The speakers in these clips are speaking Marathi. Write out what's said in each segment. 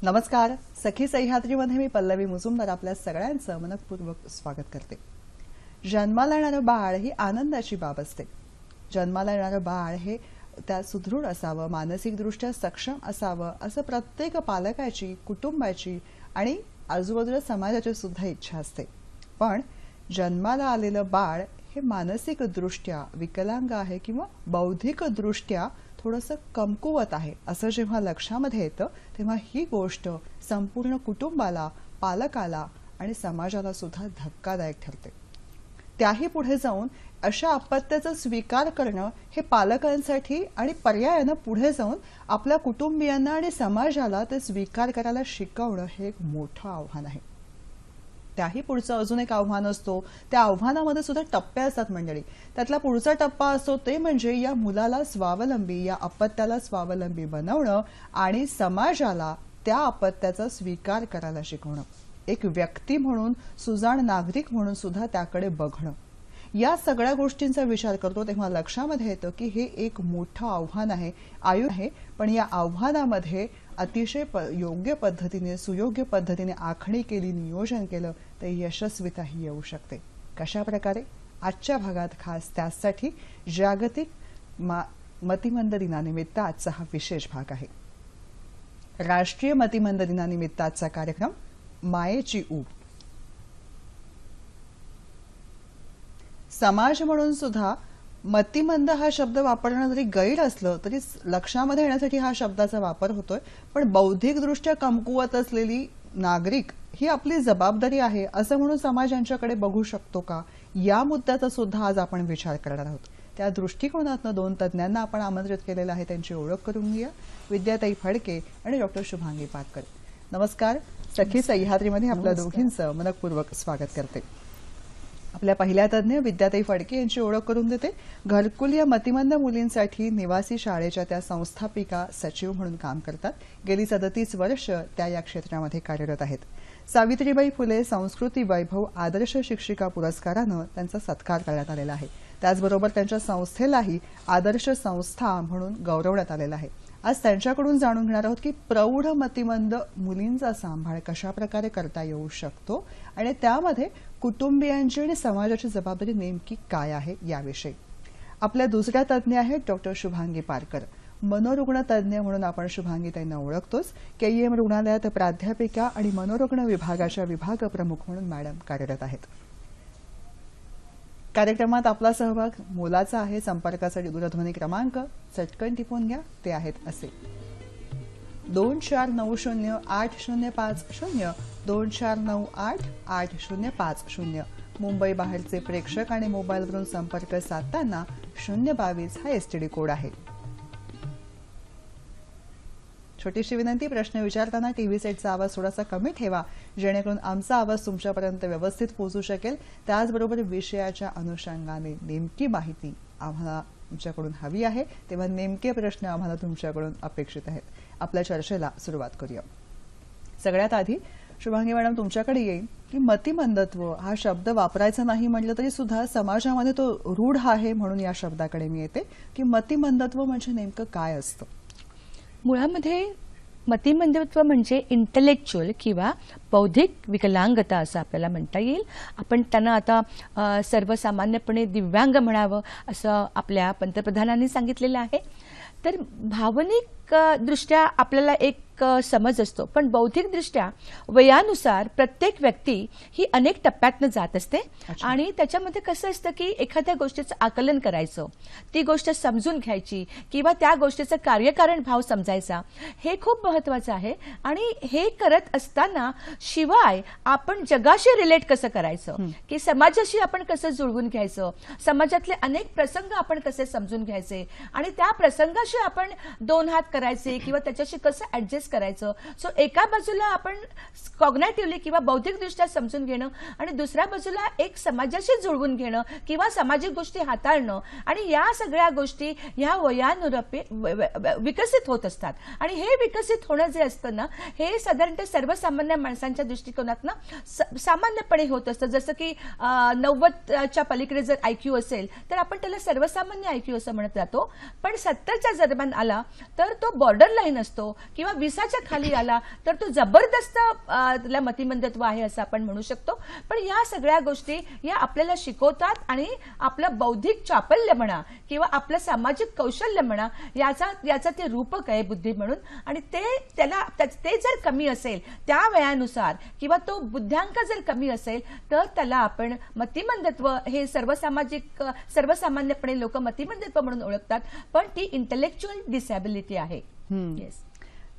नमस्कार. सखी सह्याद्रीमध्ये मी पल्लवी मुजुमदार आपल्या सगळ्यांचं मनपूर्वक स्वागत करते. जन्माला येणारं बाळ ही आनंदाची बाब असते. जन्माला येणारं बाळ हे त्या सुदृढ असावं, मानसिकदृष्ट्या सक्षम असावं असं प्रत्येक पालकाची, कुटुंबाची आणि आजूबाजूला समाजाची सुद्धा इच्छा असते. पण जन्माला आलेलं बाळ हे मानसिकदृष्ट्या विकलांग आहे किंवा बौद्धिकदृष्ट्या थोडंसं कमकुवत आहे असं जेव्हा लक्षामध्ये येतं तेव्हा ही गोष्ट संपूर्ण कुटुंबाला, पालकाला आणि समाजाला सुद्धा धक्कादायक ठरते. त्याही पुढे जाऊन अशा अपत्याचा स्वीकार करणं हे पालकांसाठी आणि पर्यायानं पुढे जाऊन आपल्या कुटुंबियांना आणि समाजाला ते स्वीकार करायला शिकवणं हे एक मोठं आव्हान आहे. त्याही पुढचं अजून एक आव्हान असतो. त्या आव्हानामध्ये सुद्धा टप्पे असतात मंडळी. त्यातला पुढचा टप्पा असतो ते म्हणजे या मुलाला स्वावलंबी, या अपत्याला स्वावलंबी बनवणं आणि समाजाला त्या अपत्याचा स्वीकार करायला शिकवणं. एक व्यक्ती म्हणून, सुजाण नागरिक म्हणून सुद्धा त्याकडे बघणं. या सगळ्या गोष्टींचा विचार करतो तेव्हा लक्षामध्ये येतं की हे एक मोठं आव्हान आहे, आयुष्य आहे. पण या आव्हानामध्ये अतिशय योग्य पद्धतीने, सुयोग्य पद्धतीने आखणी केली, नियोजन केलं तर यशस्वीताही येऊ शकते. कशा प्रकारे? आजच्या भागात खास त्यासाठी जागतिक मतिमंद दिनानिमित्त आजचा हा विशेष भाग आहे. राष्ट्रीय मतिमंद दिनानिमित्त आजचा कार्यक्रम मायेची ऊब. समाज म्हणून सुद्धा मतिमंद हा शब्द वापरणं जरी गैर असलं तरी लक्षामध्ये येण्यासाठी हा शब्दाचा वापर होतोय. पण बौद्धिकदृष्ट्या कमकुवत असलेली नागरिक ही आपली जबाबदारी आहे असं म्हणून समाज यांच्याकडे बघू शकतो का, या मुद्द्याचा सुद्धा आज आपण विचार करणार आहोत. त्या दृष्टिकोनातून दोन तज्ज्ञांना आपण आमंत्रित केलेलं आहे. त्यांची ओळख करून घेऊया. विद्याताई फडके आणि डॉक्टर शुभांगी पारकर. नमस्कार. सखी सह्याद्रीमध्ये आपल्या दोघींचं मनपूर्वक स्वागत करते. आपल्या पहिल्या तज्ज्ञ विद्याताई फडके यांची ओळख करून देते. घरकुल या मतिमंद मुलींसाठी निवासी शाळेच्या त्या संस्थापिका सचिव म्हणून काम करतात. गेली 37 वर्ष त्या या क्षेत्रामध्ये कार्यरत आहेत. सावित्रीबाई फुले संस्कृती वैभव आदर्श शिक्षिका पुरस्कारानं त्यांचा सत्कार करण्यात आलेला आहे. त्याचबरोबर त्यांच्या संस्थेलाही आदर्श संस्था म्हणून गौरवण्यात आलेला आहे. आज त्यांच्याकडून जाणून घेणार आहोत की प्रौढ मतिमंद मुलींचा सांभाळ कशा प्रकारे करता येऊ शकतो आणि त्यामध्ये कुटुंबियांची आणि समाजाची जबाबदारी नेमकी काय आहे याविषयी. आपल्या दुसऱ्या तज्ज्ञ आहेत डॉक्टर शुभांगी पारकर. मनोरुग्ण तज्ज्ञ म्हणून आपण शुभांगीताईंना ओळखतोच. केईएम रुग्णालयात प्राध्यापिका आणि मनोरुग्ण विभागाच्या विभाग प्रमुख म्हणून मॅडम कार्यरत आहेत. कार्यक्रमात आपला सहभाग मोलाचा आहे. संपर्कासाठी दूरध्वनी क्रमांक चटकन टिपून घ्या. ते आहेत असे 24908050 24988050. मुंबई बाहेरचे प्रेक्षक आणि मोबाईलवरून संपर्क साधताना 022 हा एसटीडी कोड आहे. छोटीशी विनंती, प्रश्न विचारताना टीव्ही सेटचा आवाज थोडासा कमी ठेवा जेणेकरून आमचा आवाज तुमच्यापर्यंत व्यवस्थित पोहोचू शकेल. त्याचबरोबर विषयाच्या अनुषंगाने नेमकी माहिती आम्हाला तुमच्याकडून हवी आहे तेव्हा नेमके प्रश्न आम्हाला तुमच्याकडून अपेक्षित आहेत. आपल्या चर्चेला सुरुवात करूया. सगळ्यात आधी शुभांगी मॅडम तुमच्याकडे येईल की मतिमंदत्व हा शब्द वापरायचा नाही म्हटलं तरी सुद्धा समाजामध्ये तो रूढ आहे म्हणून या शब्दाकडे मी येते की मतिमंदत्व म्हणजे नेमकं काय असतं. मुळामध्ये मतिमंदत्व म्हणजे इंटेलेक्च्युअल किंवा बौद्धिक विकलांगता असं आपल्याला म्हणता येईल. आपण त्यांना आता सर्वसामान्यपणे दिव्यांग म्हणावं असं आपल्या पंतप्रधानांनी सांगितलेलं आहे. तर भावनिक दृष्ट्या आपल्याला एक समज असतो, पण बौद्धिकदृष्ट्या वयानुसार प्रत्येक व्यक्ती ही अनेक टप्प्यातनं जात असते. आणि त्याच्यामध्ये कसं असतं की एखाद्या गोष्टीचं आकलन करायचं, ती गोष्ट समजून घ्यायची किंवा त्या गोष्टीचं कार्यकारण भाव समजायचा हे खूप महत्वाचं आहे. आणि हे करत असताना शिवाय आपण जगाशी रिलेट कसं करायचं, की समाजाशी आपण कसं जुळवून घ्यायचं, समाजातले अनेक प्रसंग आपण कसे समजून घ्यायचे आणि त्या प्रसंगाशी आपण दोन हात करायचे किंवा त्याच्याशी कसं ऍडजस्ट करायचं. सो एका बाजूला आपण कॉग्नेटिव्हली किंवा बौद्धिकदृष्ट्या समजून घेणं आणि दुसऱ्या बाजूला एक समाजाशी जुळवून घेणं किंवा सामाजिक गोष्टी हाताळणं आणि या सगळ्या गोष्टी ह्या वयानुरूपी विकसित होत असतात. आणि हे विकसित होणं जे असतं ना हे साधारणतः सर्वसामान्य माणसांच्या दृष्टिकोनातनं सामान्यपणे होत असतं. जसं की 90च्या पलीकडे जर IQ असेल तर आपण त्याला सर्वसामान्य IQ असं म्हणत जातो. पण 70च्या दरम्यान आला तर तो तो बॉर्डर लाईन असतो किंवा 20च्या खाली आला तर तो जबरदस्त त्याला मतिमंदत्व आहे असं आपण म्हणू शकतो. पण या सगळ्या गोष्टी या आपल्याला शिकवतात आणि आपलं बौद्धिक चापल्य म्हणा किंवा आपलं सामाजिक कौशल्य म्हणा याचा ते रूपक आहे बुद्धी म्हणून. आणि ते जर कमी असेल त्या वयानुसार किंवा तो बुद्ध्यांक जर कमी असेल तर त्याला आपण मतिमंदत्व हे सर्वसामान्यपणे लोक मतिमंदत्व म्हणून ओळखतात, पण ती इंटेलेक्च्युअल डिसॅबिलिटी आहे. येस,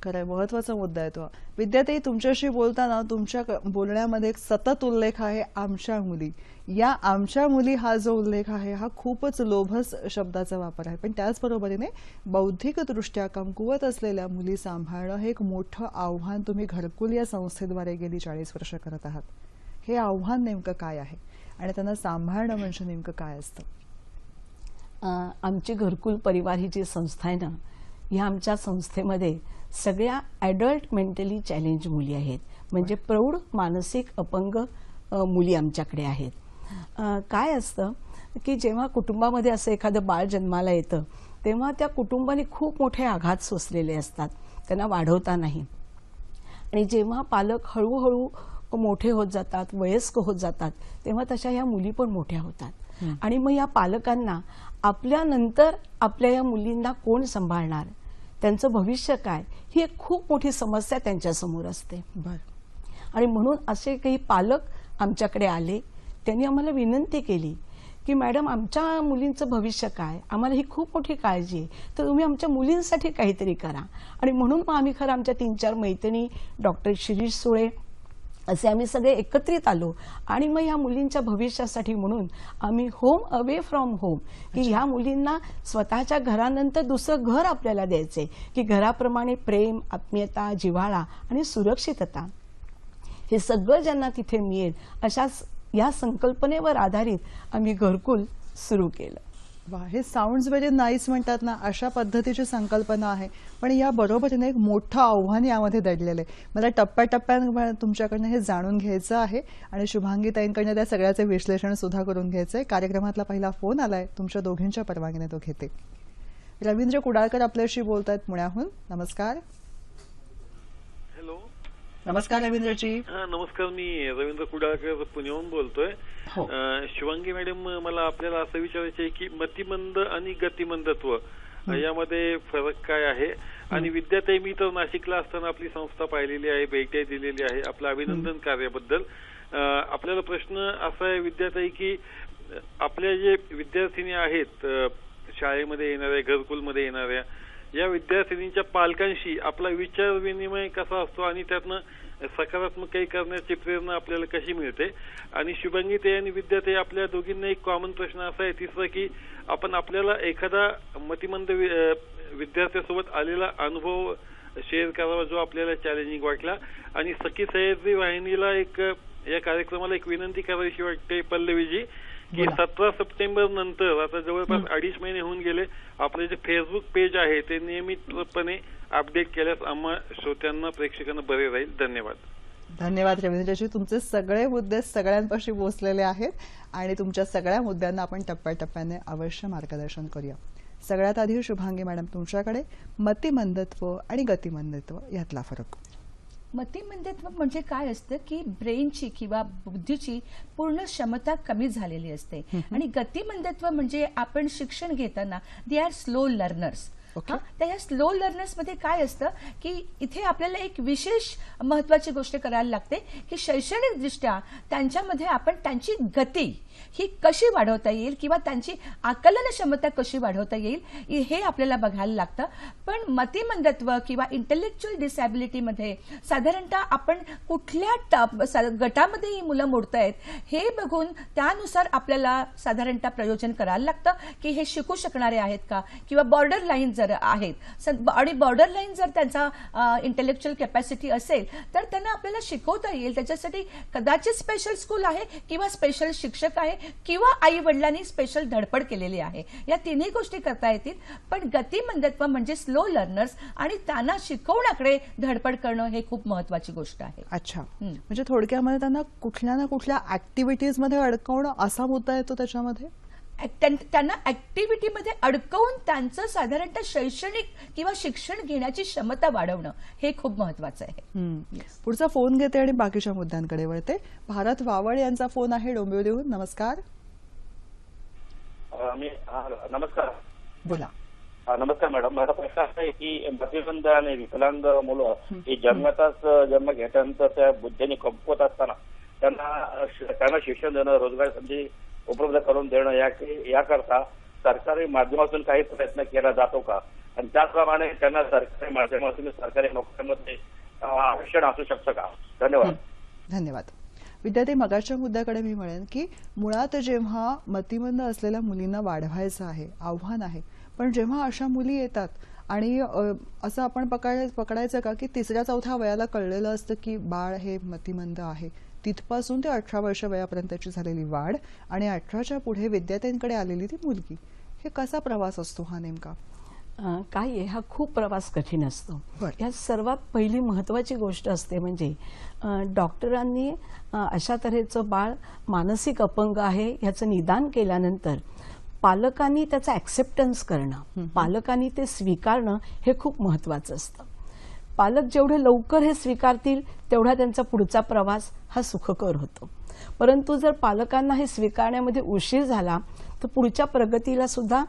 खरंय, महत्वाचा मुद्दा आहे तो. विद्याताई, तुमच्याशी बोलताना तुमच्या बोलण्यामध्ये एक सतत उल्लेख आहे आमच्या मुली. या आमच्या मुली हा जो उल्लेख आहे हा खूपच लोभस शब्दाचा वापर आहे, पण त्याचबरोबरीने बौद्धिकदृष्ट्या कमकुवत असलेल्या मुली सांभाळणं हे एक मोठं आव्हान तुम्ही घरकुल या संस्थेद्वारे गेली 40 वर्ष करत आहात. हे आव्हान नेमकं काय आहे आणि त्यांना सांभाळणं म्हणजे नेमकं काय असतं? आमची घरकुल परिवार ही जी संस्था आहे ना, ह्या आमच्या संस्थेमध्ये सगळ्या ॲडल्ट मेंटली चॅलेंज मुली आहेत, म्हणजे प्रौढ मानसिक अपंग मुली आमच्याकडे आहेत. काय असतं की जेव्हा कुटुंबामध्ये असं एखादं बाळ जन्माला येतं तेव्हा त्या कुटुंबाने खूप मोठे आघात सोसलेले असतात, त्यांना वाढवता नाही. आणि जेव्हा पालक हळूहळू मोठे होत जातात, वयस्क होत जातात, तेव्हा तशा ह्या मुली पण मोठ्या होतात. आणि मग या पालकांना आपल्यानंतर आपल्या या मुलींना कोण सांभाळणार, त्यांचं भविष्य काय, ही एक खूप मोठी समस्या त्यांच्यासमोर असते. आणि म्हणून असे काही पालक आमच्याकडे आले, त्यांनी आम्हाला विनंती केली की मॅडम, आमच्या मुलींचं भविष्य काय, आम्हाला ही खूप मोठी काळजी आहे, तर तुम्ही आमच्या मुलींसाठी काहीतरी करा. आणि म्हणून मग आम्ही खरं आमच्या 3-4 मैत्रिणी, डॉक्टर शिरीष सुळे असे आम्ही सगळे एकत्रित आलो. आणि मग ह्या मुलींच्या भविष्यासाठी म्हणून आम्ही होम अवे फ्रॉम होम, की ह्या मुलींना स्वतःच्या घरानंतर दुसरं घर आपल्याला द्यायचंय, की घराप्रमाणे प्रेम, आत्मीयता, जिव्हाळा आणि सुरक्षितता हे सगळं ज्यांना तिथे मिळेल अशा या संकल्पनेवर आधारित आम्ही घरकुल सुरू केलं. वा, हे साऊंड्स व्हेरी नाईस म्हणतात ना, अशा पद्धतीची संकल्पना आहे. पण या बरोबरीने एक मोठं आव्हान यामध्ये दडलेलं आहे. मला टप्प्याटप्प्याने तुमच्याकडनं हे जाणून घ्यायचं आहे आणि शुभांगीताईंकडनं त्या सगळ्याचे विश्लेषण सुद्धा करून घ्यायचंय. कार्यक्रमातला पहिला फोन आलाय, तुमच्या दोघींच्या परवानगीने तो घेते. रवींद्र कुडाळकर आपल्याशी बोलतायत पुण्याहून. नमस्कार. हॅलो. नमस्कार रवींद्रजी. नमस्कार, मी रवींद्र कुडाळकर पुण्याहून बोलतोय. शिवांगी मॅडम, मला आपल्याला असं विचारायचं आहे की मतिमंद आणि गतिमंदत्व यामध्ये फरक काय आहे? आणि विद्याताई, मी तर नाशिकला असताना आपली संस्था पाहिलेली आहे, भेटी दिलेली आहे. आपलं अभिनंदन कार्याबद्दल. आपल्याला प्रश्न असा आहे विद्याताई की आपल्या जे विद्यार्थिनी आहेत शाळेमध्ये येणाऱ्या, घरकुलमध्ये येणाऱ्या, या विद्यार्थिनींच्या पालकांशी आपला विचार विनिमय कसा असतो आणि त्यातनं सकारात्मक काही करण्याची प्रेरणा आपल्याला कशी मिळते? आणि शुभांगीताई आणि विद्याताई, आपल्या दोघींना एक कॉमन प्रश्न असा आहे तिसरा की आपण आपल्याला एखादा मतिमंद विद्यार्थ्यासोबत आलेला अनुभव शेअर करावा जो आपल्याला चॅलेंजिंग वाटला. आणि सखी सह्याद्री वाहिनीला या कार्यक्रमाला एक विनंती करायची वाटते पल्लवीजी, की 17 सप्टेंबर नंतर आता जवळपास 2.5 महिने होऊन गेले, आपले जे फेसबुक पेज आहे ते नियमितपणे अपडेट केल्यास आम्हा श्रोत्यांना, प्रेक्षकांना बरे राहील. धन्यवाद. धन्यवाद रवींद्रजी. तुमचे सगळे मुद्दे सगळ्यांपाशी पोहोचलेले आहेत आणि तुमच्या सगळ्या मुद्द्यांना आपण टप्प्याटप्प्याने अवश्य मार्गदर्शन करूया. सगळ्यात आधी शुभांगी मॅडम, तुमच्याकडे मतिमंदत्व आणि गतिमंदत्व यातला फरक. मतिमंदत्व म्हणजे काय असतं की ब्रेनची किंवा बुद्धीची पूर्ण क्षमता कमी झालेली असते. आणि गतिमंदत्व म्हणजे आपण शिक्षण घेताना दे आर स्लो लर्नर्स. त्या या स्लो लर्नर्स मध्ये काय असतं की इथे आपल्याला एक विशेष महत्वाची गोष्ट करायला लागते की शैक्षणिक दृष्ट्या त्यांच्यामध्ये आपण त्यांची गती ही कशी वाढवता येईल किंवा त्यांची आकलन क्षमता कशी वाढवता येईल हे आपल्याला बघायला लागतं. पण मतिमंदत्व किंवा इंटेलेक्च्युअल डिसॅबिलिटीमध्ये साधारणतः आपण कुठल्या गटामध्ये ही मुलं मोडतायत हे बघून त्यानुसार आपल्याला साधारणतः प्रयोजन करायला लागतं की हे शिकू शकणारे आहेत का, किंवा बॉर्डर लाईन जर आहेत आणि बॉर्डर लाईन जर त्यांचा इंटेलेक्च्युअल कॅपॅसिटी असेल तर त्यांना आपल्याला शिकवता येईल. त्याच्यासाठी कदाचित स्पेशल स्कूल आहे किंवा स्पेशल शिक्षक आहे किंवा आई वडिलांनी स्पेशल धडपड केलेली आहे. या तिन्ही गोष्टी करता येतील. पण गतिमंदत्व म्हणजे स्लो लर्नर्स आणि त्यांना शिकवण्याकडे धडपड करणं हे खूप महत्वाची गोष्ट आहे. अच्छा, म्हणजे थोडक्यामध्ये त्यांना कुठल्या ना कुठल्या ऍक्टिव्हिटीज मध्ये अडकवणं असा मुद्दा येतो त्याच्यामध्ये. त्यांना ऍक्टिव्हिटीमध्ये अडकवून त्यांचं साधारणतः शैक्षणिक किंवा शिक्षण घेण्याची क्षमता वाढवणं हे खूप महत्वाचं आहे. पुढचा फोन घेते आणि बाकीच्या मुद्द्यांकडे वळते. भारत वावळ यांचा फोन आहे डोंबिवलीहून. नमस्कार. नमस्कार. बोला. नमस्कार मॅडम. माझा प्रश्न असा आहे की मतिमंद आणि विकलांग मुलं ही जन्मताच जन्म घेतल्यानंतर त्या बुद्धीने कमकुवत असताना त्यांना शिक्षण देणं, रोजगार संधी उपलब्ध करून देणं याकरता सरकारी माध्यमातून काही प्रयत्न केला जातो का? आणि त्याचप्रमाणे त्यांना सरकारी माध्यमातून सरकारी नोकऱ्यांमध्ये आरक्षण असू शकतं का? धन्यवाद. धन्यवाद. विद्यार्थी, मगाच्या मुद्द्याकडे मी म्हणेन की मुळात जेव्हा मतिमंद असलेल्या मुलींना वाढवायचं आहे, आव्हान आहे, पण जेव्हा अशा मुली येतात आणि असं आपण पकडायचं का की 3-4 वयाला कळलेलं असतं की बाळ हे मतिमंद आहे, तिथपासून ते 18 वर्ष वयापर्यंतची झालेली वाढ आणि 18च्या पुढे विद्यार्थ्यांकडे आलेली ती मुलगी, हे कसा प्रवास असतो हा नेमका? काय आहे, हा खूप प्रवास कठीण असतो. या सर्वात पहिली महत्वाची गोष्ट असते म्हणजे डॉक्टरांनी अशा तऱ्हेचं बाळ मानसिक अपंग आहे याचं निदान केल्यानंतर पालकांनी त्याचा ऍक्सेप्टन्स करणं, पालकांनी ते स्वीकारणं हे खूप महत्वाचं असतं. पालक जेवढे लवकर हे स्वीकारतील तेवढा त्यांचा पुढचा प्रवास हा सुखकर होतो. परंतु जर पालकांना हे स्वीकारण्यामध्ये उशीर झाला तर पुढच्या प्रगतीला सुद्धा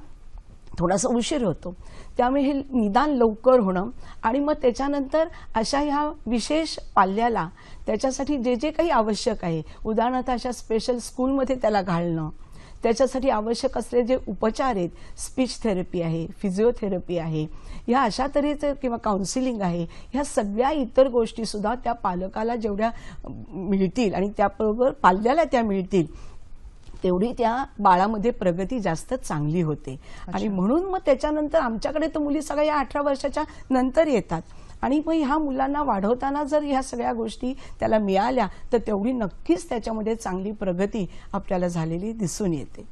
थोडासा उशीर होतो. त्यामुळे हे निदान लवकर होणं आणि मग त्याच्यानंतर अशा ह्या विशेष पाल्याला त्याच्यासाठी जे जे काही आवश्यक आहे, उदाहरणार्थ अशा स्पेशल स्कूलमध्ये त्याला घालणं, त्याच्यासाठी आवश्यक असलेले जे उपचार आहेत, स्पीच थेरपी आहे, फिजिओथेरपी आहे, या अशा तऱ्हेचं किंवा काउन्सिलिंग आहे, ह्या सगळ्या इतर गोष्टी सुद्धा त्या पालकाला जेवढ्या मिळतील आणि त्याबरोबर पाल्याला त्या मिळतील तेवढी त्या बाळामध्ये प्रगती जास्त चांगली होते. आणि म्हणून मग त्याच्यानंतर आमच्याकडे तर मुली सगळ्या 18 वर्षाच्या नंतर येतात आणि मग ह्या मुलांना वाढवताना जर ह्या सगळ्या गोष्टी त्याला मिळाल्या तर तेवढी नक्कीच त्याच्यामध्ये चांगली प्रगती आपल्याला झालेली दिसून येते.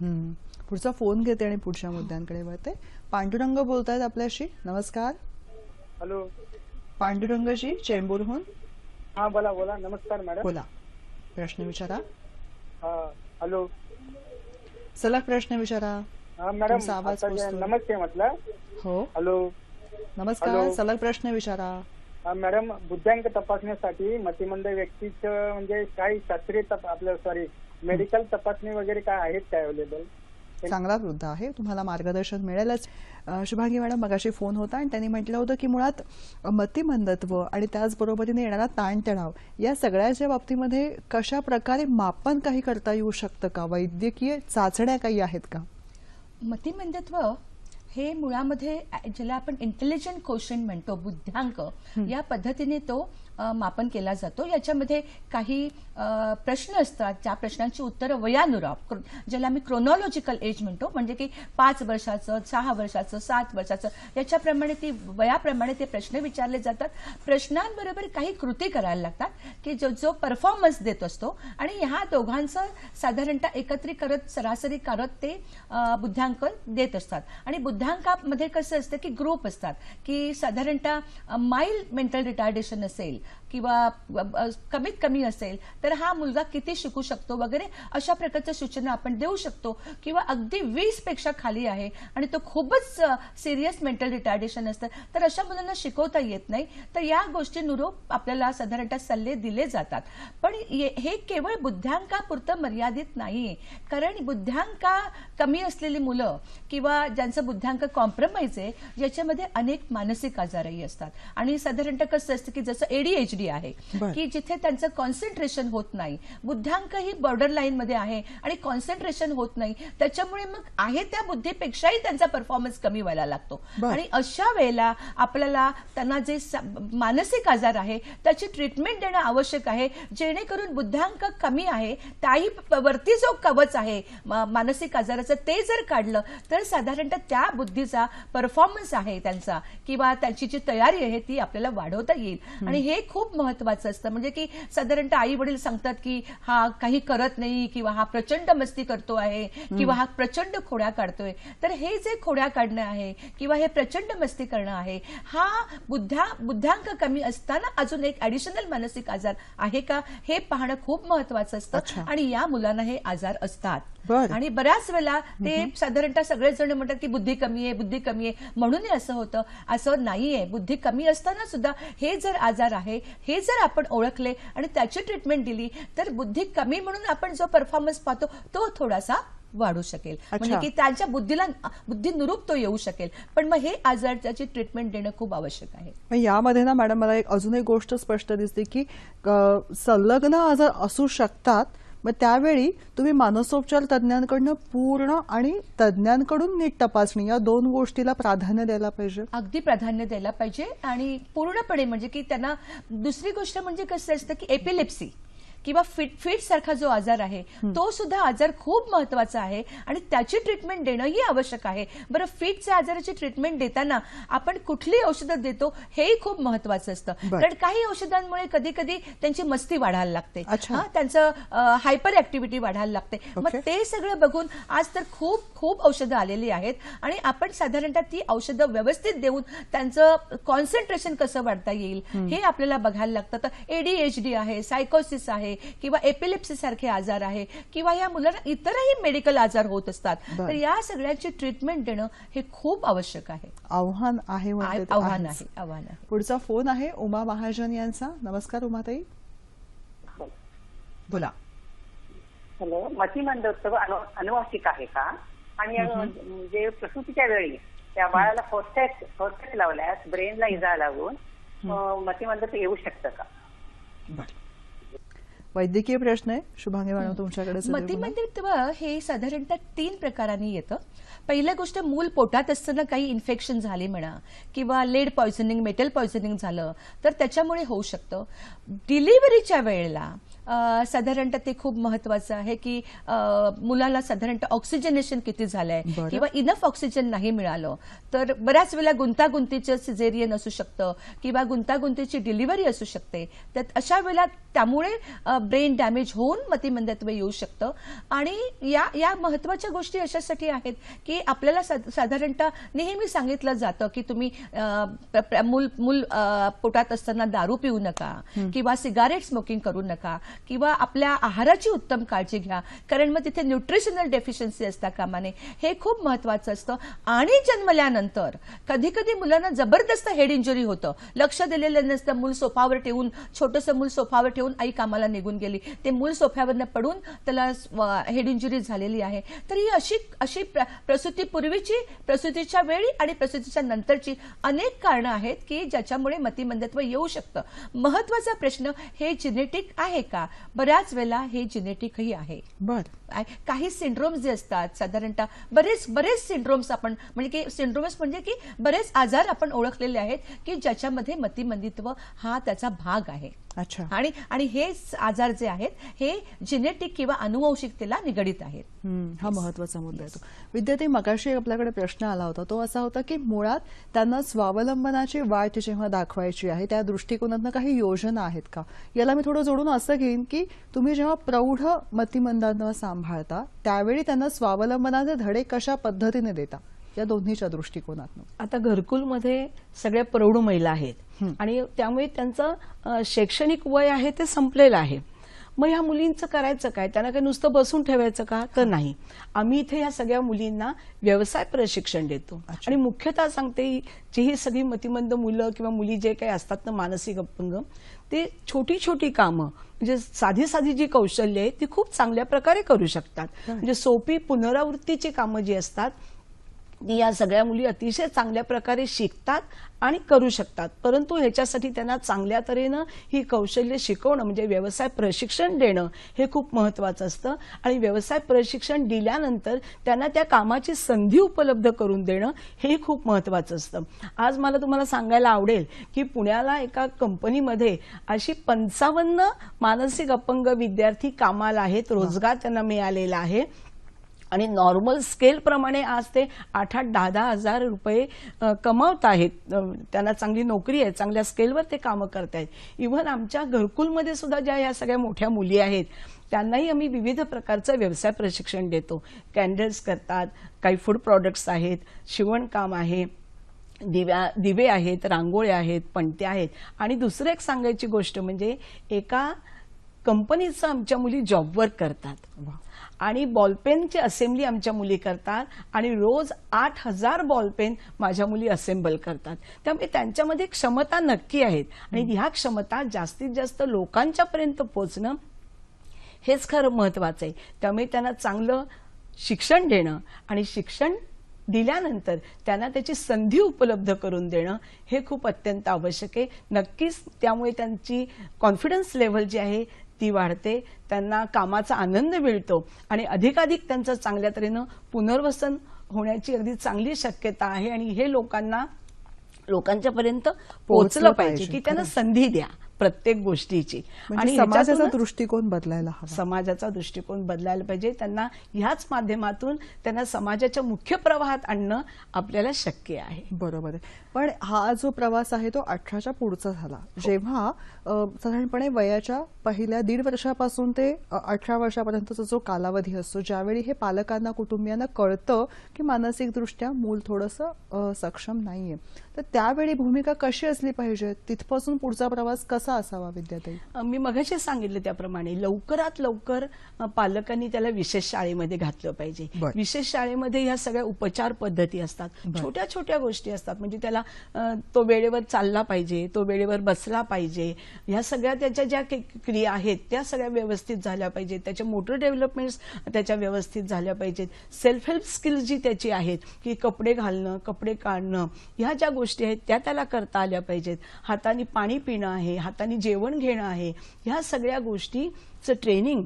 पुढचा फोन घेते आणि पुढच्या मुद्द्यांकडे वळते. पांडुरंग बोलतायत आपल्याशी. नमस्कार. हॅलो. पांडुरंगजी चेंबूरहून. हा बोला बोला. नमस्कार मॅडम. बोला, प्रश्न विचारा. हॅलो. सलग प्रश्न विचारा. मॅडम आवाज नमस्ते म्हटलं. हो. हॅलो. नमस्कार. सलग प्रश्न विचारा. मॅडम, बुद्ध्यांक तपासण्यासाठी मतिमंद व्यक्तीचं म्हणजे काही शास्त्रीय मेडिकल तपासणी वगैरे काय आहेत काय अवेलेबल? चांगला मुद्दा आहे, तुम्हाला मार्गदर्शन मिळेलच. शुभांगी मॅडम, मगाशी फोन होता आणि त्यांनी म्हटलं होतं की मुळात मतिमंदत्व आणि त्याचबरोबरीने येणारा ताणतणाव या सगळ्याच्या बाबतीमध्ये कशा प्रकारे मापन काही करता येऊ शकतं का? वैद्यकीय चाचण्या काही आहेत का? मतिमंदत्व हे मुळामध्ये ज्याला आपण इंटेलिजंट क्वोशंट म्हणतो, बुद्ध्यांक, या पद्धतीने तो मापन केला जातो. याच्यामध्ये काही प्रश्न असतात, त्या प्रश्नांची उत्तरं वयानुरूप, ज्याला आम्ही क्रोनॉलॉजिकल एज म्हणतो, म्हणजे की 5 वर्षाचं, 6 वर्षाचं, 7 वर्षाचं, याच्याप्रमाणे ती वयाप्रमाणे ते प्रश्न विचारले जातात. प्रश्नांबरोबर काही कृती करायला लागतात की जो परफॉर्मन्स देत असतो आणि ह्या दोघांचं साधारणतः एकत्रित करत सरासरी करत ते बुद्ध्यांक देत असतात. आणि बुद्ध्यांकामध्ये कसं असतं की ग्रुप असतात की साधारणतः माइल्ड मेंटल रिटार्डेशन असेल किंवा कमीत कमी असेल तर हा मुलगा किती शिकू शकतो वगैरे अशा प्रकारच्या सूचना आपण देऊ शकतो. किंवा अगदी 20 पेक्षा खाली आहे आणि तो खूपच सिरियस मेंटल रिटार्डेशन असतं तर अशा मुलांना शिकवता येत नाही, तर या गोष्टींनुरूप आपल्याला साधारणतः सल्ले दिले जातात. पण हे केवळ बुद्ध्यांकापुरतं मर्यादित नाहीये, कारण बुद्ध्यांका कमी असलेली मुलं किंवा ज्यांचं बुद्ध्यांक कॉम्प्रोमाइज आहे ज्याच्यामध्ये अनेक मानसिक आजारही असतात. आणि साधारणतः कसं असतं की जसं ADHD आहे की जिथे त्यांचं कॉन्सन्ट्रेशन होत नाही, बुद्ध्यांक ही बॉर्डर लाईन मध्ये आहे आणि कॉन्सन्ट्रेशन होत नाही, त्याच्यामुळे मग आहे त्या बुद्धीपेक्षाही त्यांचा परफॉर्मन्स कमी व्हायला लागतो. आणि अशा वेळेला आपल्याला त्यांना जे मानसिक आजार आहे त्याची ट्रीटमेंट देणं आवश्यक आहे, जेणेकरून बुद्ध्यांक कमी आहे त्याही वरती जो कवच आहे मानसिक आजाराचं ते जर काढलं तर साधारणतः त्या बुद्धीचा परफॉर्मन्स आहे त्यांचा किंवा त्यांची जी तयारी आहे ती आपल्याला वाढवता येईल. आणि हे खूप महत्वाचं असतं, म्हणजे की साधारणतः आई वडील सांगतात की हा काही करत नाही किंवा हा प्रचंड मस्ती करतो आहे किंवा हा प्रचंड खोड्या काढतोय, तर हे जे खोड्या काढणं आहे किंवा हे प्रचंड मस्ती करणं आहे हा बुद्ध्यांक कमी असताना अजून एक ऍडिशनल मानसिक आजार आहे का हे पाहणं खूप महत्वाचं असतं. आणि या मुलांना हे आजार असतात. बरं. आणि बऱ्याच वेळेला ते साधारणतः सगळेच जण म्हणतात की बुद्धी कमी आहे, बुद्धी कमी आहे, म्हणून असं होतं. असं नाहीये. बुद्धी कमी असताना सुद्धा हे जर आजार आहे हे जर आपण ओळखले आणि त्याची ट्रीटमेंट दिली तर बुद्धी कमी म्हणून आपण जो परफॉर्मन्स पाहतो तो थोडासा वाढू शकेल. म्हणजे की त्यांच्या बुद्धीनुरूप तो येऊ शकेल. पण मग हे आजाराची ट्रीटमेंट देणं खूप आवश्यक आहे. मग यामध्ये ना मॅडम मला अजून एक गोष्ट स्पष्ट दिसते की संलग्न आजार असू शकतात. मग त्यावेळी तुम्ही मानसोपचार तज्ज्ञांकडनं पूर्ण आणि तज्ज्ञांकडून नीट तपासणी या दोन गोष्टीला प्राधान्य द्यायला पाहिजे. अगदी प्राधान्य द्यायला पाहिजे आणि पूर्णपणे म्हणजे की त्यांना दुसरी गोष्ट म्हणजे कसं असतं की एपिलेप्सी किंवा फिट सारखा जो आजार आहे तो सुद्धा आजार खूप महत्वाचा आहे आणि त्याची ट्रीटमेंट देणंही आवश्यक आहे. बरं, फिटच्या आजाराची ट्रीटमेंट देताना आपण कुठली औषधं देतो हेही खूप महत्वाचं असतं. कारण काही औषधांमुळे कधी कधी त्यांची मस्ती वाढायला लागते, त्यांचं हायपर ऍक्टिव्हिटी वाढायला लागते. मग ते सगळं बघून आज तर खूप खूप औषधं आलेली आहेत आणि आपण साधारणतः ती औषधं व्यवस्थित देऊन त्यांचं कॉन्सन्ट्रेशन कसं वाढता येईल हे आपल्याला बघायला लागतं. तर ADHD आहे, सायकोसिस आहे किंवा एपिलेप्सी सारखे आजार आहे किंवा या मुलांना इतरही मेडिकल आजार होत असतात. तर या सगळ्याची ट्रीटमेंट देणं हे खूप आवश्यक आहे. आव्हान आहे. आव्हान आहे. पुढचा फोन आहे उमा महाजन यांचा. नमस्कार उमाताई, बोला. हॅलो, मतिमंदत्व अनुवांशिक आहे का? आणि जे प्रसूतीच्या वेळी त्या बाळाला फॉस्फॅट लावल्यास ब्रेनला इजा लागून मतिमंदत्व येऊ शकतं का? वैद्यकीय प्रश्न आहे शुभांगी मॅडम तुमच्याकडे. मतिमंदित्व हे साधारणतः 3 प्रकारांनी येतं. पहिली गोष्ट, मूल पोटात असताना काही इन्फेक्शन झाले म्हणा किंवा लेड पॉयझनिंग, मेटल पॉयझनिंग झालं तर त्याच्यामुळे होऊ शकतं. डिलिव्हरीच्या वेळेला साधारणतः ते खूप महत्वाचं आहे की मुलाला साधारणतः ऑक्सिजनेशन किती झालंय किंवा इनफ ऑक्सिजन नाही मिळालं तर बऱ्याच वेळेला गुंतागुंतीचं सिझेरियन असू शकतं किंवा गुंतागुंतीची डिलिव्हरी असू शकते. तर अशा वेळेला त्यामुळे ब्रेन डॅमेज होऊन मतिमंदत्व येऊ शकतं. आणि या महत्वाच्या गोष्टी अशासाठी आहेत की आपल्याला साधारणतः नेहमी सांगितलं जातं की तुम्ही मूल पोटात असताना दारू पिऊ नका किंवा सिगारेट स्मोकिंग करू नका किंवा आपल्या आहाराची उत्तम काळजी घ्या, कारण मग तिथे न्यूट्रिशनल डेफिशियन्सी असता कामा नये. हे खूप महत्वाचं असतं. आणि जन्मल्यानंतर कधी कधी मुलांना जबरदस्त हेड इंजुरी होतं, लक्ष दिलेलं नसतं. मूल सोफावर ठेवून, छोटंसं मूल सोफावर ठेवून आई कामाला निघून गेली, ते मूल सोफ्यावरनं पडून त्याला हेड इंजुरी झालेली आहे. तर ही अशी प्रसूतीपूर्वीची, प्रसूतीच्या वेळी आणि प्रसूतीच्या नंतरची अनेक कारणं आहेत की ज्याच्यामुळे मतिमंदत्व येऊ शकतं. महत्वाचा प्रश्न, हे जेनेटिक आहे का? बऱ्याच वेळेला हे जेनेटिकही आहे. काही सिंड्रोम्स जे असतात साधारणतः बरेच सिंड्रोम्स आपण म्हणजे की सिंड्रोम्स म्हणजे की बरेच आजार आपण ओळखलेले आहेत की ज्याच्यामध्ये मतिमंदित्व हा त्याचा भाग आहे. आणि हे आजार जे आहेत हे जेनेटिक किंवा अनुवंशिकतेला निगडित आहेत. हा महत्वाचा मुद्दा आहे. विद्यार्थी, मगाशी आपल्याकडे प्रश्न आला होता, तो असा होता की मुळात त्यांना स्वावलंबनाची वाट जेव्हा दाखवायची आहे त्या दृष्टिकोनातून काही योजना आहेत का? याला मी थोडं जोडून असं घेईन की तुम्ही जेव्हा प्रौढ मतिमंदांना सांभाळता त्यावेळी त्यांना स्वावलंबनाचे धडे कशा पद्धतीने देता, या दोन्हीच्या दृष्टिकोनातून. आता घरकुलमध्ये सगळ्या प्रौढ महिला आहेत आणि त्यामुळे त्यांचं शैक्षणिक वय आहे ते संपलेलं आहे. मग ह्या मुलींचं करायचं काय? त्यांना काही नुसतं बसून ठेवायचं का? तर नाही. आम्ही इथे या सगळ्या मुलींना व्यवसाय प्रशिक्षण देतो. आणि मुख्यतः सांगते, जी ही सगळी मतिमंद मुलं किंवा मुली जे काही असतात ना मानसिक अपंग, ते छोटी छोटी कामं म्हणजे साधी साधी जी कौशल्य आहे ती खूप चांगल्या प्रकारे करू शकतात. म्हणजे सोपी पुनरावृत्तीची कामं जी असतात या सगळ्या मुली अतिशय चांगल्या प्रकारे शिकतात आणि करू शकतात. परंतु ह्याच्यासाठी त्यांना चांगल्या तऱ्हेनं ही कौशल्य शिकवणं म्हणजे व्यवसाय प्रशिक्षण देणं हे खूप महत्वाचं असतं. आणि व्यवसाय प्रशिक्षण दिल्यानंतर त्यांना त्या कामाची संधी उपलब्ध करून देणं हे खूप महत्वाचं असतं. आज मला तुम्हाला सांगायला आवडेल की पुण्याला एका कंपनीमध्ये अशी 55 मानसिक अपंग विद्यार्थी कामाला आहेत, रोजगार त्यांना मिळालेला आहे. आणि नॉर्मल स्केल प्रमाणे आज ते 8-10 हजार रुपये कमावत आहेत. त्यांना चांगली नोकरी आहे, चांगल्या स्केलवर ते कामं करतायत. इव्हन आमच्या घरकुलमध्ये सुद्धा ज्या या सगळ्या मोठ्या मुली आहेत त्यांनाही आम्ही विविध प्रकारचं व्यवसाय प्रशिक्षण देतो. कॅन्डल्स करतात, काही फूड प्रॉडक्ट्स आहेत, शिवणकाम आहे, दिवे आहेत, रांगोळ्या आहेत, पणत्या आहेत. आणि दुसरं एक सांगायची गोष्ट म्हणजे एका कंपनीचं आमच्या मुली जॉबवर्क करतात आणि बॉलपेनची असेंब्ली आमच्या मुली करतात आणि रोज 8,000 बॉलपेन माझ्या मुली असेंबल करतात. त्यामुळे त्यांच्यामध्ये क्षमता नक्की आहेत आणि ह्या क्षमता जास्तीत जास्त लोकांच्यापर्यंत पोहोचणं हेच खरं महत्वाचं आहे. त्यामुळे त्यांना चांगलं शिक्षण देणं आणि शिक्षण दिल्यानंतर त्यांना त्याची संधी उपलब्ध करून देणं हे खूप अत्यंत आवश्यक आहे. नक्कीच त्यामुळे त्यांची कॉन्फिडन्स लेव्हल जी आहे ती वाढते, त्यांना कामाचा आनंद मिळतो आणि अधिकाधिक त्यांचं चांगल्या तऱ्हेनं पुनर्वसन होण्याची अगदी चांगली शक्यता आहे. आणि हे लोकांच्यापर्यंत पोहोचलं पाहिजे की त्यांना संधी द्या प्रत्येक गोष्टीची. आणि समाजाचा दृष्टिकोन बदलायला हवा. समाजाचा दृष्टिकोन बदलायला पाहिजे. त्यांना ह्याच माध्यमातून त्यांना समाजाच्या मुख्य प्रवाहात आणणं आपल्याला शक्य आहे. बरोबर आहे. पण हा जो प्रवास आहे तो 18च्या पुढचा झाला, जेव्हा साधारणपणे वयाच्या पहिल्या 1.5 वर्षापासून ते 18 वर्षापर्यंतचा जो कालावधी असतो, ज्यावेळी हे पालकांना कुटुंबियांना कळतं की मानसिकदृष्ट्या मूल थोडंसं सक्षम नाहीये, तर त्यावेळी भूमिका कशी असली पाहिजे, तिथपासून पुढचा प्रवास कसा असावा विद्याताई? मी मगाशी सांगितलं त्याप्रमाणे लवकरात लवकर पालकांनी त्याला विशेष शाळेमध्ये घातलं पाहिजे. विशेष शाळेमध्ये ह्या सगळ्या उपचार पद्धती असतात, छोट्या छोट्या गोष्टी असतात. म्हणजे त्याला तो वेळेवर चालला पाहिजे, तो वेळेवर बसला पाहिजे, ह्या सगळ्या त्याच्या ज्या क्रिया आहेत त्या सगळ्या व्यवस्थित झाल्या पाहिजेत. त्याच्या मोटर डेव्हलपमेंट्स त्याच्या व्यवस्थित झाल्या पाहिजेत. सेल्फ हेल्प स्किल्स जी त्याची आहेत की कपडे घालणं, कपडे काढणं, ह्या ज्या गोष्टी आहेत त्या त्याला करता आल्या पाहिजेत. हाताने पाणी पिणं आहे, हाताने जेवण घेणं आहे, ह्या सगळ्या गोष्टीचं ट्रेनिंग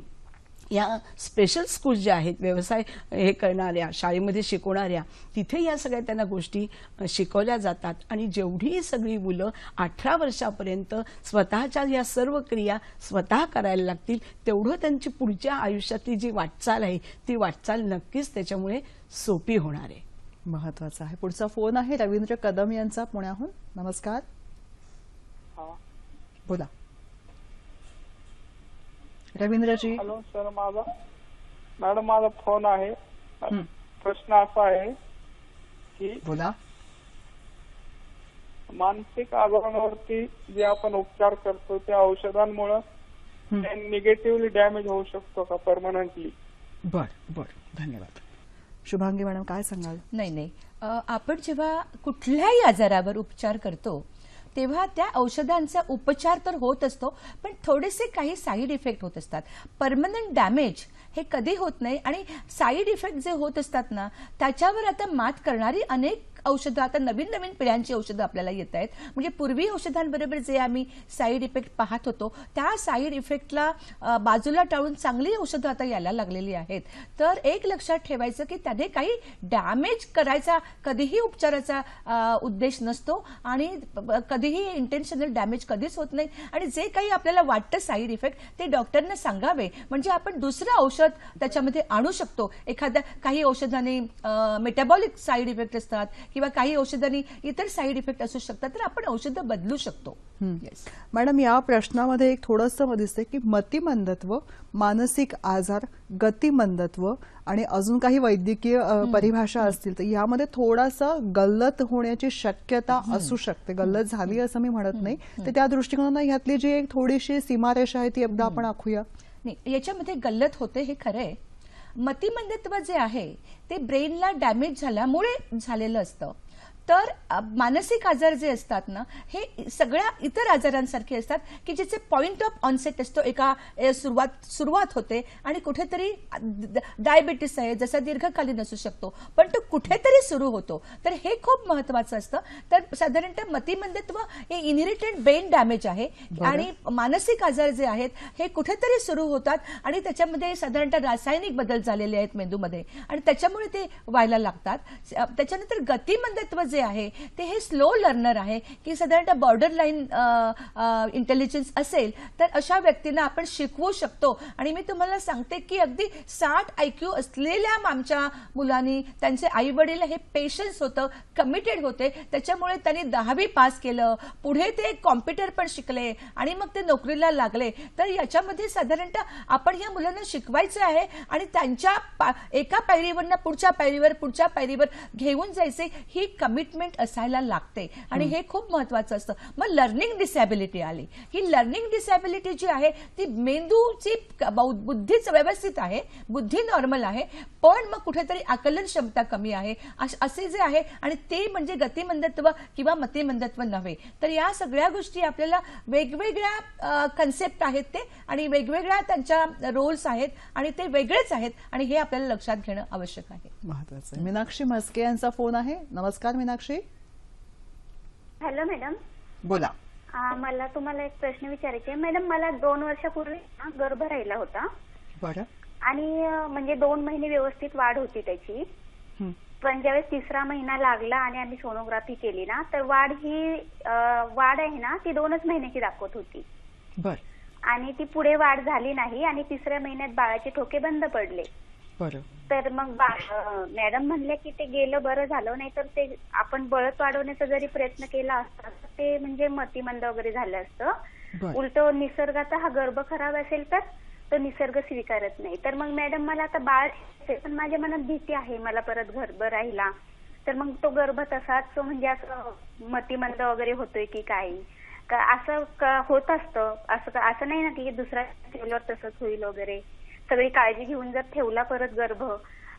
या स्पेशल स्कूल ज्या आहेत, व्यवसाय हे करणाऱ्या शाळेमध्ये शिकवणाऱ्या, तिथे या सगळ्या त्यांना गोष्टी शिकवल्या जातात. आणि जेवढी सगळी मुलं 18 वर्षापर्यंत स्वतःच्या या सर्व क्रिया स्वतः करायला लागतील, तेवढं त्यांची पुढच्या आयुष्यातली जी वाटचाल आहे ती वाटचाल नक्कीच त्याच्यामुळे सोपी होणार आहे. महत्वाचं आहे. पुढचा फोन आहे रवींद्र कदम यांचा पुण्याहून. नमस्कार. बोला रवींद्रजी. हॅलो सर, माझा फोन आहे. प्रश्न असा आहे की बोला. मानसिक आजारांवरती जे आपण उपचार करतो त्या औषधांमुळे निगेटिव्हली डॅमेज होऊ शकतो का परमनंटली? बर धन्यवाद. शुभांगी मॅडम काय सांगाल? नाही, आपण जेव्हा कुठल्याही आजारावर उपचार करतो तेव्हा त्या औषधांचा उपचार तर होत असतो, पण थोडेसे काही साईड इफेक्ट होत असतात. परमनंट डॅमेज हे कधी होत नाही. आणि साईड इफेक्ट जे होत असतात ना, त्याच्यावर आता मात करणारी अनेक औषधं, आता नवीन नवीन पिढ्यांची औषधं आपल्याला येत आहेत. म्हणजे पूर्वी औषधांबरोबर जे आम्ही साईड इफेक्ट पाहत होतो त्या साईड इफेक्टला बाजूला टाळून चांगली औषधं आता यायला लागलेली आहेत. तर एक लक्षात ठेवायचं की त्याने काही डॅमेज करायचा कधीही उपचाराचा उद्देश नसतो आणि कधीही इंटेन्शनल डॅमेज कधीच होत नाही. आणि जे काही आपल्याला वाटतं साईड इफेक्ट ते डॉक्टरना सांगावे, म्हणजे आपण दुसरं औषध त्याच्यामध्ये आणू शकतो. काही औषधाने मेटाबॉलिक साईड इफेक्ट असतात किंवा काही औषधांनी इतर साईड इफेक्ट असू शकतात, तर आपण औषधं बदलू शकतो. मॅडम, या प्रश्नामध्ये एक थोडंसं दिसते की मतिमंदत्व, मानसिक आजार, गतिमंदत्व आणि अजून काही वैद्यकीय परिभाषा असतील, तर यामध्ये थोडासा गल्लत होण्याची शक्यता असू शकते. गल्लत झाली असं मी म्हणत नाही, तर त्या दृष्टिकोनाने ह्यातली जी एक थोडीशी सीमारेषा आहे ती एकदा आपण आखूया. नाही, याच्यामध्ये गल्लत होते हे खरं आहे. मतिमंदत्व जे आहे ते ब्रेनला डॅमेज झाल्यामुळे झालेलं असतं. तर मानसिक आजार जे असतात ना, हे सगळ्या इतर आजारांसारखे असतात की ज्याचे पॉइंट ऑफ ऑनसेट असतो, एका सुरुवात होते आणि कुठेतरी डायबिटीस आहे जसा दीर्घकालीन असू शकतो, पण तो कुठेतरी सुरू होतो. तर हे खूप महत्वाचं असतं. तर साधारणतः मतिमंदत्व हे इनहेरिटेड ब्रेन डॅमेज आहे आणि मानसिक आजार जे आहेत हे कुठेतरी सुरू होतात आणि त्याच्यामध्ये साधारणतः रासायनिक बदल झालेले आहेत मेंदूमध्ये आणि त्याच्यामुळे ते व्हायला लागतात. त्याच्यानंतर गतिमंदत्व जे आहे ते हे स्लो लर्नर आहे की साधारणतः बॉर्डर लाईन इंटेलिजन्स असेल तर अशा व्यक्तींना आपण शिकवू शकतो. आणि मी तुम्हाला सांगते की अगदी 60 IQ असलेल्या आमच्या मुलांनी त्यांचे आई वडील हे पेशन्स होतं, कमिटेड होते, त्याच्यामुळे त्यांनी 10वी पास केलं, पुढे ते कॉम्प्युटर पण शिकले आणि मग ते नोकरीला लागले. तर याच्यामध्ये साधारणतः आपण या मुलांना शिकवायचं आहे आणि त्यांच्या एका पायरीवरनं पुढच्या पायरीवर घेऊन जायचे. ही कमिटमेंट कमिटमेंट असायला लागते आणि हे खूप महत्वाचं असतं. मग लर्निंग डिसॅबिलिटी आली. ही लर्निंग डिसॅबिलिटी जी आहे ती मेंदूची बुद्धीच व्यवस्थित आहे, बुद्धी नॉर्मल आहे, पण मग कुठेतरी आकलन क्षमता कमी आहे असे जे आहे, आणि ते म्हणजे गतिमंदत्व किंवा मतिमंदत्व नव्हे. तर या सगळ्या गोष्टी आपल्याला वेगवेगळ्या कन्सेप्ट आहेत ते, आणि वेगवेगळ्या त्यांच्या रोल्स आहेत आणि ते वेगळेच आहेत, आणि हे आपल्याला लक्षात घेणं आवश्यक आहे. महत्वाचं आहे. मीनाक्षी म्हस्के यांचा फोन आहे. नमस्कार मीनाक्षी. हॅलो मॅडम, बोला. मला तुम्हाला एक प्रश्न विचारायचे. मॅडम, मला 2 वर्षापूर्वी गर्भ राहिला होता. बरं. आणि म्हणजे 2 महिने व्यवस्थित वाढ होती त्याची, पण ज्यावेळेस 3रा महिना लागला आणि आम्ही सोनोग्राफी केली ना, तर वाढ आहे ना ती 2च महिन्याची दाखवत होती. बरं. आणि ती पुढे वाढ झाली नाही आणि 3ऱ्या महिन्यात बाळाचे ठोके बंद पडले. बरं. तर मग मॅडम म्हणले की ते गेलं, बरं झालं. नाही तर ते आपण बळत वाढवण्याचा जरी प्रयत्न केला असता तर ते म्हणजे मतिमंद वगैरे झालं असतं. उलट निसर्गाचा हा गर्भ खराब असेल तर तो निसर्ग स्वीकारत नाही. तर मग मॅडम मला आता बाळ, पण माझ्या मनात भीती आहे मला परत गर्भ राहिला तर मग तो गर्भ तसाच म्हणजे असं मतिमंद वगैरे होतोय की काय, असं होत असतं. असं नाही ना की दुसऱ्या ठेवल्यावर तसंच होईल वगैरे. सगळी काळजी घेऊन जर ठेवला परत गर्भ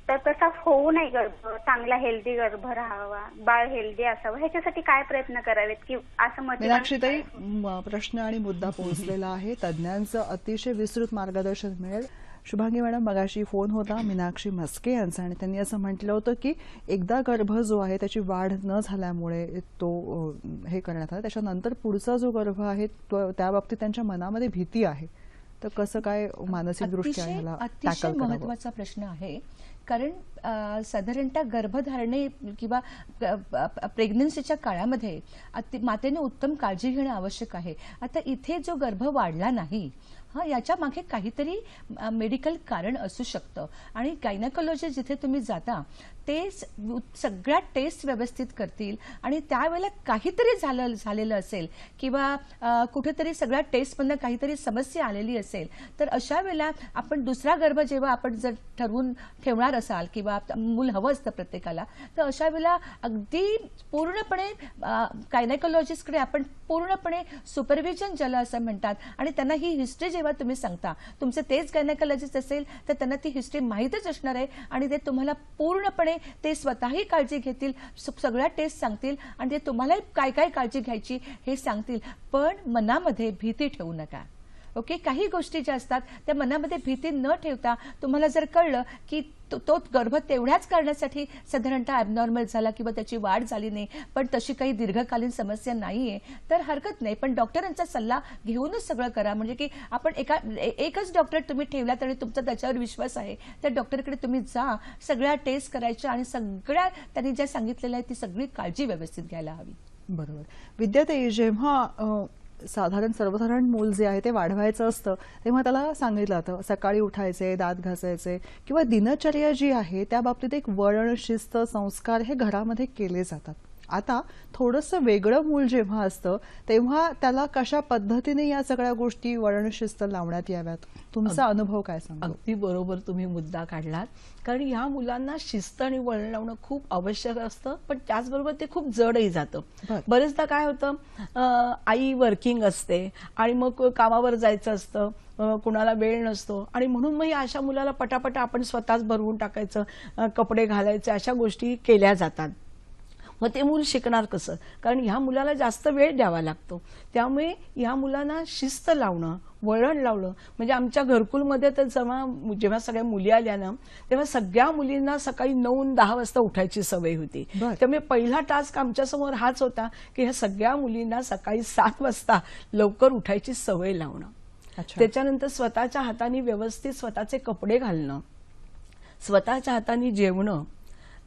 तर तसा होऊ नये. गर्भ चांगला हेल्दी गर्भ राहावा, बाळ हेल्दी असावं, ह्याच्यासाठी काय प्रयत्न करावेत की असं मीनाक्षीताई, प्रश्न आणि मुद्दा पोहोचलेला आहे. तज्ज्ञांचं अतिशय विस्तृत मार्गदर्शन मिळेल. शुभांगी मॅडम, मगाशी फोन होता मीनाक्षी म्हस्के यांचा आणि त्यांनी असं म्हटलं होतं की एकदा गर्भ जो आहे त्याची वाढ न झाल्यामुळे तो हे करण्यात आला, त्याच्यानंतर पुढचा जो गर्भ आहे त्या बाबतीत त्यांच्या मनामध्ये भीती आहे. तर कसं काय मानसिक दृष्ट्या ह्याला अतिशय महत्वाचा प्रश्न आहे. कारण साधारणतः गर्भधारणे किंवा प्रेग्नन्सीच्या काळामध्ये मातेने उत्तम काळजी घेणं आवश्यक आहे. आता इथे जो गर्भ वाढला नाही, याच्या मागे काहीतरी मेडिकल कारण असू शकतं. आणि गायनेकोलॉजी जिथे तुम्ही जाता ते सगळ्या टेस्ट व्यवस्थित करतील आणि त्यावेळेला काहीतरी झालेलं असेल किंवा कुठेतरी सगळ्या टेस्टमधनं काहीतरी समस्या आलेली असेल, तर अशा वेळेला आपण दुसरा गर्भ जेव्हा आपण जर ठरवून ठेवणार असाल किंवा मूल हवं असतं प्रत्येकाला, तर अशा वेळेला अगदी पूर्णपणे गायनेकोलॉजिस्टकडे आपण पूर्णपणे सुपरविजन ज्याला असं म्हणतात, आणि त्यांना ही हिस्ट्री जेव्हा तुम्ही सांगता, तुमचं तेच गायनेकोलॉजिस्ट असेल तर त्यांना ती हिस्ट्री माहीतच असणार आहे आणि ते तुम्हाला पूर्णपणे ते स्वतःही काळजी घेतील, सगळ्या टेस्ट सांगतील आणि ते तुम्हाला काय काय काळजी घ्यायची हे सांगतील. पण मनामध्ये भीती ठेवू नका. ओके, काही गोष्टी ज्या असतात त्या मनामध्ये भीती न ठेवता तुम्हाला जर कळलं की तो गर्भ तेवढ्याच करण्यासाठी साधारणतः ॲबनॉर्मल झाला किंवा त्याची वाढ झाली नाही, पण तशी काही दीर्घकालीन समस्या नाहीये, तर हरकत नाही. पण डॉक्टरांचा सल्ला घेऊनच सगळं करा. म्हणजे की आपण एकच डॉक्टर तुम्ही ठेवलात आणि तुमचा त्याच्यावर विश्वास आहे, त्या डॉक्टरकडे तुम्ही जा, सगळ्या टेस्ट करायच्या आणि सगळ्या त्यांनी ज्या सांगितलेलं आहे ती सगळी काळजी व्यवस्थित घ्यायला हवी. बरोबर. विद्याताई, जेव्हा सर्वसाधारण मूल जे आहे ते वाढवायचं असतं तेव्हा त्याला सांगितलं जातं सकाळी उठायचे, दात घासायचे किंवा दिनचर्या जी आहे त्या बाबतीत एक वळण, शिस्त, संस्कार हे घरामध्ये केले जातात. आता थोडंसं वेगळं मूल जेव्हा असतं तेव्हा त्याला कशा पद्धतीने या सगळ्या गोष्टी वळण, शिस्त लावण्यात याव्यात? तुमचा अनुभव काय सांगतो? अगदी बरोबर तुम्ही मुद्दा काढलात. कारण ह्या मुलांना शिस्त आणि वळण लावणं खूप आवश्यक असतं, पण त्याचबरोबर ते खूप जडही जातं. बरेचदा काय होतं, आई वर्किंग असते आणि मग कामावर जायचं असतं, कुणाला वेळ नसतो आणि म्हणून मग अशा मुलाला पटापट आपण स्वतःच भरवून टाकायचं, कपडे घालायचे, अशा गोष्टी केल्या जातात. मग ते मूल शिकणार कसं? कारण ह्या मुलाला जास्त वेळ द्यावा लागतो. त्यामुळे ह्या मुलांना शिस्त लावणं, वळण लावलं. म्हणजे आमच्या घरकुलमध्ये तर जेव्हा सगळ्या मुली आल्या ना, तेव्हा सगळ्या मुलींना सकाळी 9-10 वाजता उठायची सवय होती. त्यामुळे पहिला टास्क आमच्यासमोर हाच होता की ह्या सगळ्या मुलींना सकाळी 7 वाजता लवकर उठायची सवय लावणं. त्याच्यानंतर स्वतःच्या हाताने व्यवस्थित स्वतःचे कपडे घालणं, स्वतःच्या हाताने जेवणं.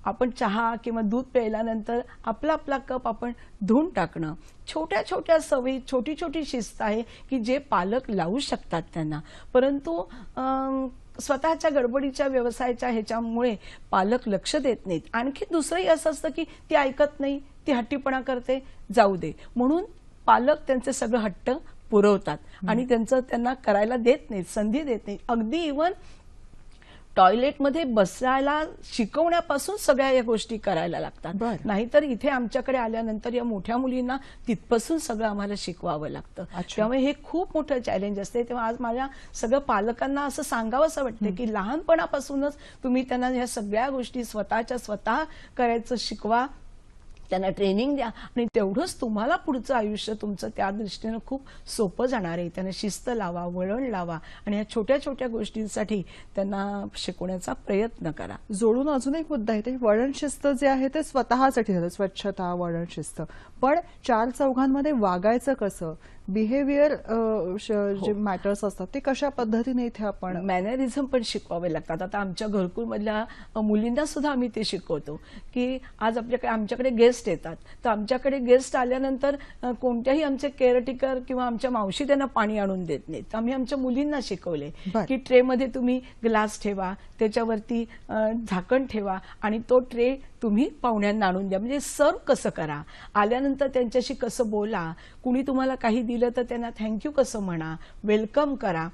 आपण चहा किंवा दूध प्यायल्यानंतर आपला आपला कप आपण धुवून टाकणं. छोट्या छोट्या सवयी, छोटी छोटी शिस्त आहे की जे पालक लावू शकतात त्यांना. परंतु स्वतःच्या गडबडीच्या व्यवसायाच्या ह्याच्यामुळे पालक लक्ष देत नाहीत. आणखी दुसरंही असं असतं की ती ऐकत नाही, ती हट्टीपणा करते, जाऊ दे म्हणून पालक त्यांचे सगळं हट्ट पुरवतात आणि त्यांना करायला देत नाहीत, संधी देत नाहीत. अगदी इव्हन टॉयलेटमध्ये बसायला शिकवण्यापासून सगळ्या या गोष्टी करायला लागतात. बरं. नाहीतर इथे आमच्याकडे आल्यानंतर या मोठ्या मुलींना तिथपासून सगळं आम्हाला शिकवावं लागतं. अच्छा. त्यामुळे हे खूप मोठं चॅलेंज असते. तेव्हा आज माझ्या सगळं पालकांना असं सांगावं असं वाटतं की लहानपणापासूनच तुम्ही त्यांना ह्या सगळ्या गोष्टी स्वतः करायचं शिकवा, त्यांना ट्रेनिंग द्या आणि तेवढंच तुम्हाला पुढचं आयुष्य तुमचं त्या दृष्टीनं खूप सोपं जाणार आहे. त्यांना शिस्त लावा, वळण लावा आणि ह्या छोट्या छोट्या गोष्टींसाठी त्यांना शिकवण्याचा प्रयत्न करा. जोडून अजून एक मुद्दा आहे, ते वळण शिस्त जे आहे ते स्वतःसाठी झालं, स्वच्छता, वळण शिस्त. पण चार चौघांमध्ये वागायचं कसं, बिहेवियर जे मॅटर्स असतात ते कशा पद्धतीने इथे आपण मॅनरिझम पण शिकवावे लागतात. आता आमच्या घरकुलमधल्या मुलींना सुद्धा आम्ही ते शिकवतो की आज आमच्याकडे गेस्ट येतात, तर आमच्याकडे गेस्ट आल्यानंतर कोणत्याही आमचे केअरटेकर किंवा आमच्या मावशी त्यांना पाणी आणून देत नाहीत. तर आम्ही आमच्या मुलींना शिकवले की ट्रेमध्ये तुम्ही ग्लास ठेवा, त्याच्यावरती झाकण ठेवा आणि तो ट्रे तुम्ही पाहुण्यांना आणून द्या. म्हणजे सर्व कसं करा, आल्यानंतर त्यांच्याशी कसं बोला, कुणी तुम्हाला काही दिलं तर त्यांना थँक्यू कसं म्हणा, वेलकम करा,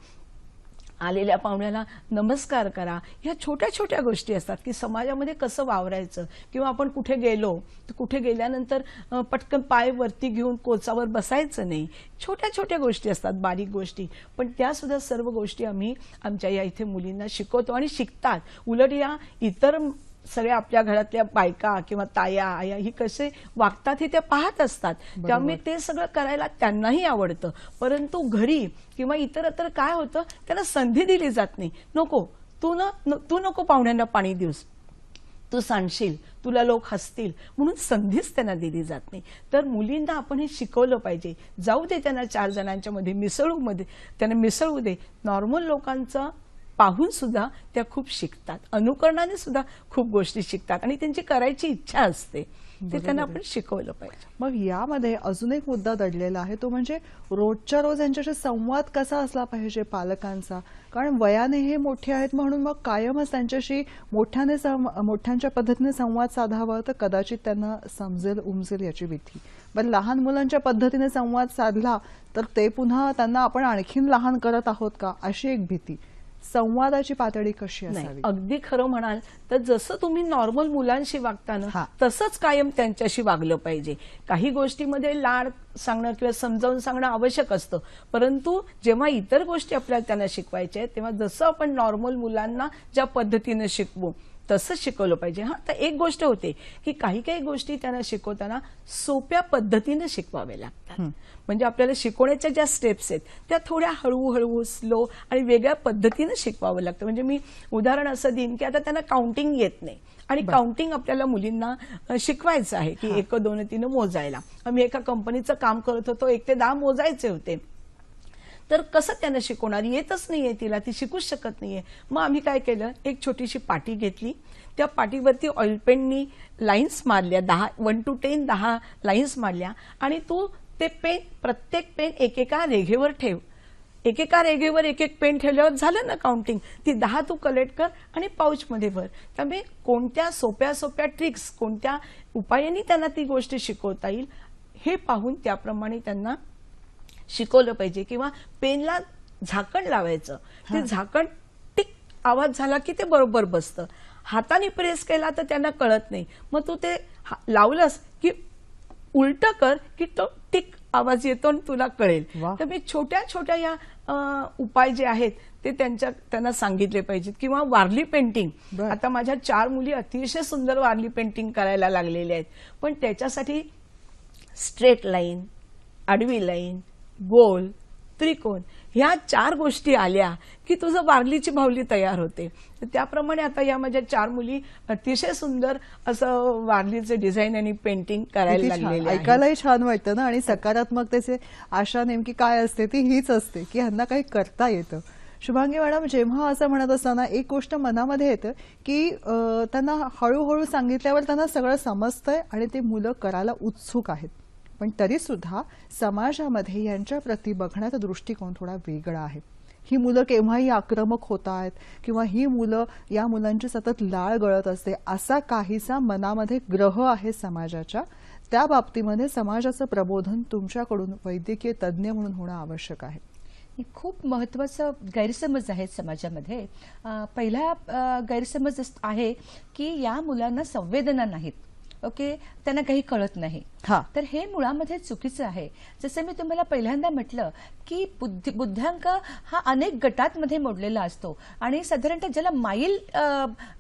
आलेल्या पाहुण्याला नमस्कार करा. ह्या छोट्या छोट्या गोष्टी असतात की समाजामध्ये कसं वावरायचं. किंवा आपण कुठे गेलो तर कुठे गेल्यानंतर पटकन पाय वरती घेऊन कोचावर बसायचं नाही. छोट्या छोट्या गोष्टी असतात, बारीक गोष्टी, पण त्या सुद्धा सर्व गोष्टी आम्ही आमच्या या इथे मुलींना शिकवतो आणि शिकतात. उलट या इतर सगळ्या आपल्या घरातल्या बायका किंवा ताया आया ही कसे वागतात हे त्या पाहत असतात. त्यामुळे ते सगळं करायला त्यांनाही आवडतं. परंतु घरी किंवा इतरत्र काय होतं, त्यांना संधी दिली जात नाही. नको तू नको पाहुण्यांना पाणी देऊस, तू सांडशील, तुला लोक हसतील, म्हणून संधीच त्यांना दिली जात नाही. तर मुलींना आपण हे शिकवलं पाहिजे. जाऊ दे त्यांना चार जणांच्या मध्ये त्यांना मिसळू दे. नॉर्मल लोकांचं पाहून सुद्धा त्या खूप शिकतात, अनुकरणाने सुद्धा खूप गोष्टी शिकतात आणि त्यांची करायची इच्छा असते. ते त्यांना आपण शिकवलं पाहिजे. मग यामध्ये अजून एक मुद्दा दडलेला आहे, तो म्हणजे रोजच्या रोज यांच्याशी संवाद कसा असला पाहिजे पालकांचा. कारण वयाने हे मोठे आहेत म्हणून मग कायमच त्यांच्याशी मोठ्यांच्या पद्धतीने संवाद साधावा तर कदाचित त्यांना समजेल उमजेल याची भीती. बरं, लहान मुलांच्या पद्धतीने संवाद साधला तर ते पुन्हा त्यांना आपण आणखीन लहान करत आहोत का अशी एक भीती. संवादाची पातळी कशी असावी. अगदी खरं म्हणाल तर जसं तुम्ही नॉर्मल मुलांशी वागता ना तसंच कायम त्यांच्याशी वागलं पाहिजे. काही गोष्टीमध्ये लाड सांगणं किंवा समजावून सांगणं आवश्यक असतं, परंतु जेव्हा इतर गोष्टी आपल्याला त्यांना शिकवायच्या आहेत तेव्हा जसं आपण नॉर्मल मुलांना ज्या पद्धतीने शिकवू तसंच शिकवलं पाहिजे. तर एक गोष्ट होते की काही काही गोष्टी त्यांना शिकवताना सोप्या पद्धतीने शिकवाव्या लागतात. म्हणजे आपल्याला शिकवण्याच्या ज्या स्टेप्स आहेत त्या थोड्या हळूहळू स्लो आणि वेगळ्या पद्धतीने शिकवावं लागतं. म्हणजे मी उदाहरण असं देईन की आता त्यांना काउंटिंग येत नाही आणि काउंटिंग आपल्याला मुलींना शिकवायचं आहे की 1 2 3 मोजायला. आम्ही एका कंपनीचं काम करत होतो, 1 ते 10 मोजायचे होते. तर कसं त्यांना शिकवणार, येतच नाहीये तिला, ती शिकूच शकत नाहीये. मग आम्ही काय केलं, एक छोटीशी पाटी घेतली, त्या पाटीवरती ऑइल पेननी लाईन्स मारल्या, 1 to 10 10 लाईन्स मारल्या आणि तू ते पेन प्रत्येक पेन एकेका रेघेवर ठेव. एकेका रेघेवर एक एक पेन ठेवल्यावर झालं ना काउंटिंग. ती 10 तू कलेक्ट कर आणि पाऊचमध्ये भर. त्यामुळे कोणत्या सोप्या सोप्या ट्रिक्स, कोणत्या उपायांनी त्यांना ती गोष्ट शिकवता येईल हे पाहून त्याप्रमाणे त्यांना शिकवलं पाहिजे. किंवा पेनला झाकण लावायचं, ते झाकण टिक आवाज झाला की ते बरोबर बसतं. हाताने प्रेस केला तर त्यांना कळत नाही. मग तू ते लावलंस की उलट कर की तो टिक आवाज येतो आणि तुला कळेल. तर मी छोट्या छोट्या या उपाय जे आहेत ते त्यांना सांगितले पाहिजेत. किंवा वारली पेंटिंग, आता माझ्या 4 मुली अतिशय सुंदर वारली पेंटिंग करायला लागलेल्या आहेत, पण त्याच्यासाठी स्ट्रेट लाईन, आडवी लाईन, गोल, त्रिकोण ह्या 4 गोष्टी आल्या की तुझं वारलीची बाहुली तयार होते. त्याप्रमाणे आता या माझ्या 4 मुली अतिशय सुंदर असं वारलीचे डिझाईन आणि पेंटिंग करायला लागलेले. ऐकायलाही छान वाटतं ना. आणि सकारात्मकतेची आशा नेमकी काय असते ती हीच असते की ह्यांना काही करता येतं. शुभांगी मॅडम, जेव्हा असं म्हणत असताना एक गोष्ट मनामध्ये येतं की त्यांना हळूहळू सांगितल्यावर त्यांना सगळं समजतंय आणि ते मुलं करायला उत्सुक आहेत, पण तरी सुद्धा समाजामध्ये यांच्या प्रती बघण्याचा दृष्टिकोन थोडा वेगळा आहे. ही मुलं केव्हाही आक्रमक होत आहेत किंवा या मुलांची सतत लाळ गळत असते असा काहीसा मनामध्ये ग्रह आहे समाजाच्या. त्या बाबतीमध्ये समाजाचं प्रबोधन तुमच्याकडून वैद्यकीय तज्ज्ञ म्हणून होणं आवश्यक आहे. खूप महत्त्वाचा गैरसमज आहे समाजामध्ये. पहिला गैरसमज आहे की या मुलांना संवेदना नाहीत, ओके, त्यांना काही कळत नाही. तर हे मुळामध्ये चुकीचं आहे. जसं मी तुम्हाला पहिल्यांदा म्हटलं की बुद्ध्यांक हा अनेक गटांमध्ये मोडलेला असतो आणि साधारणतः ज्याला माइल्ड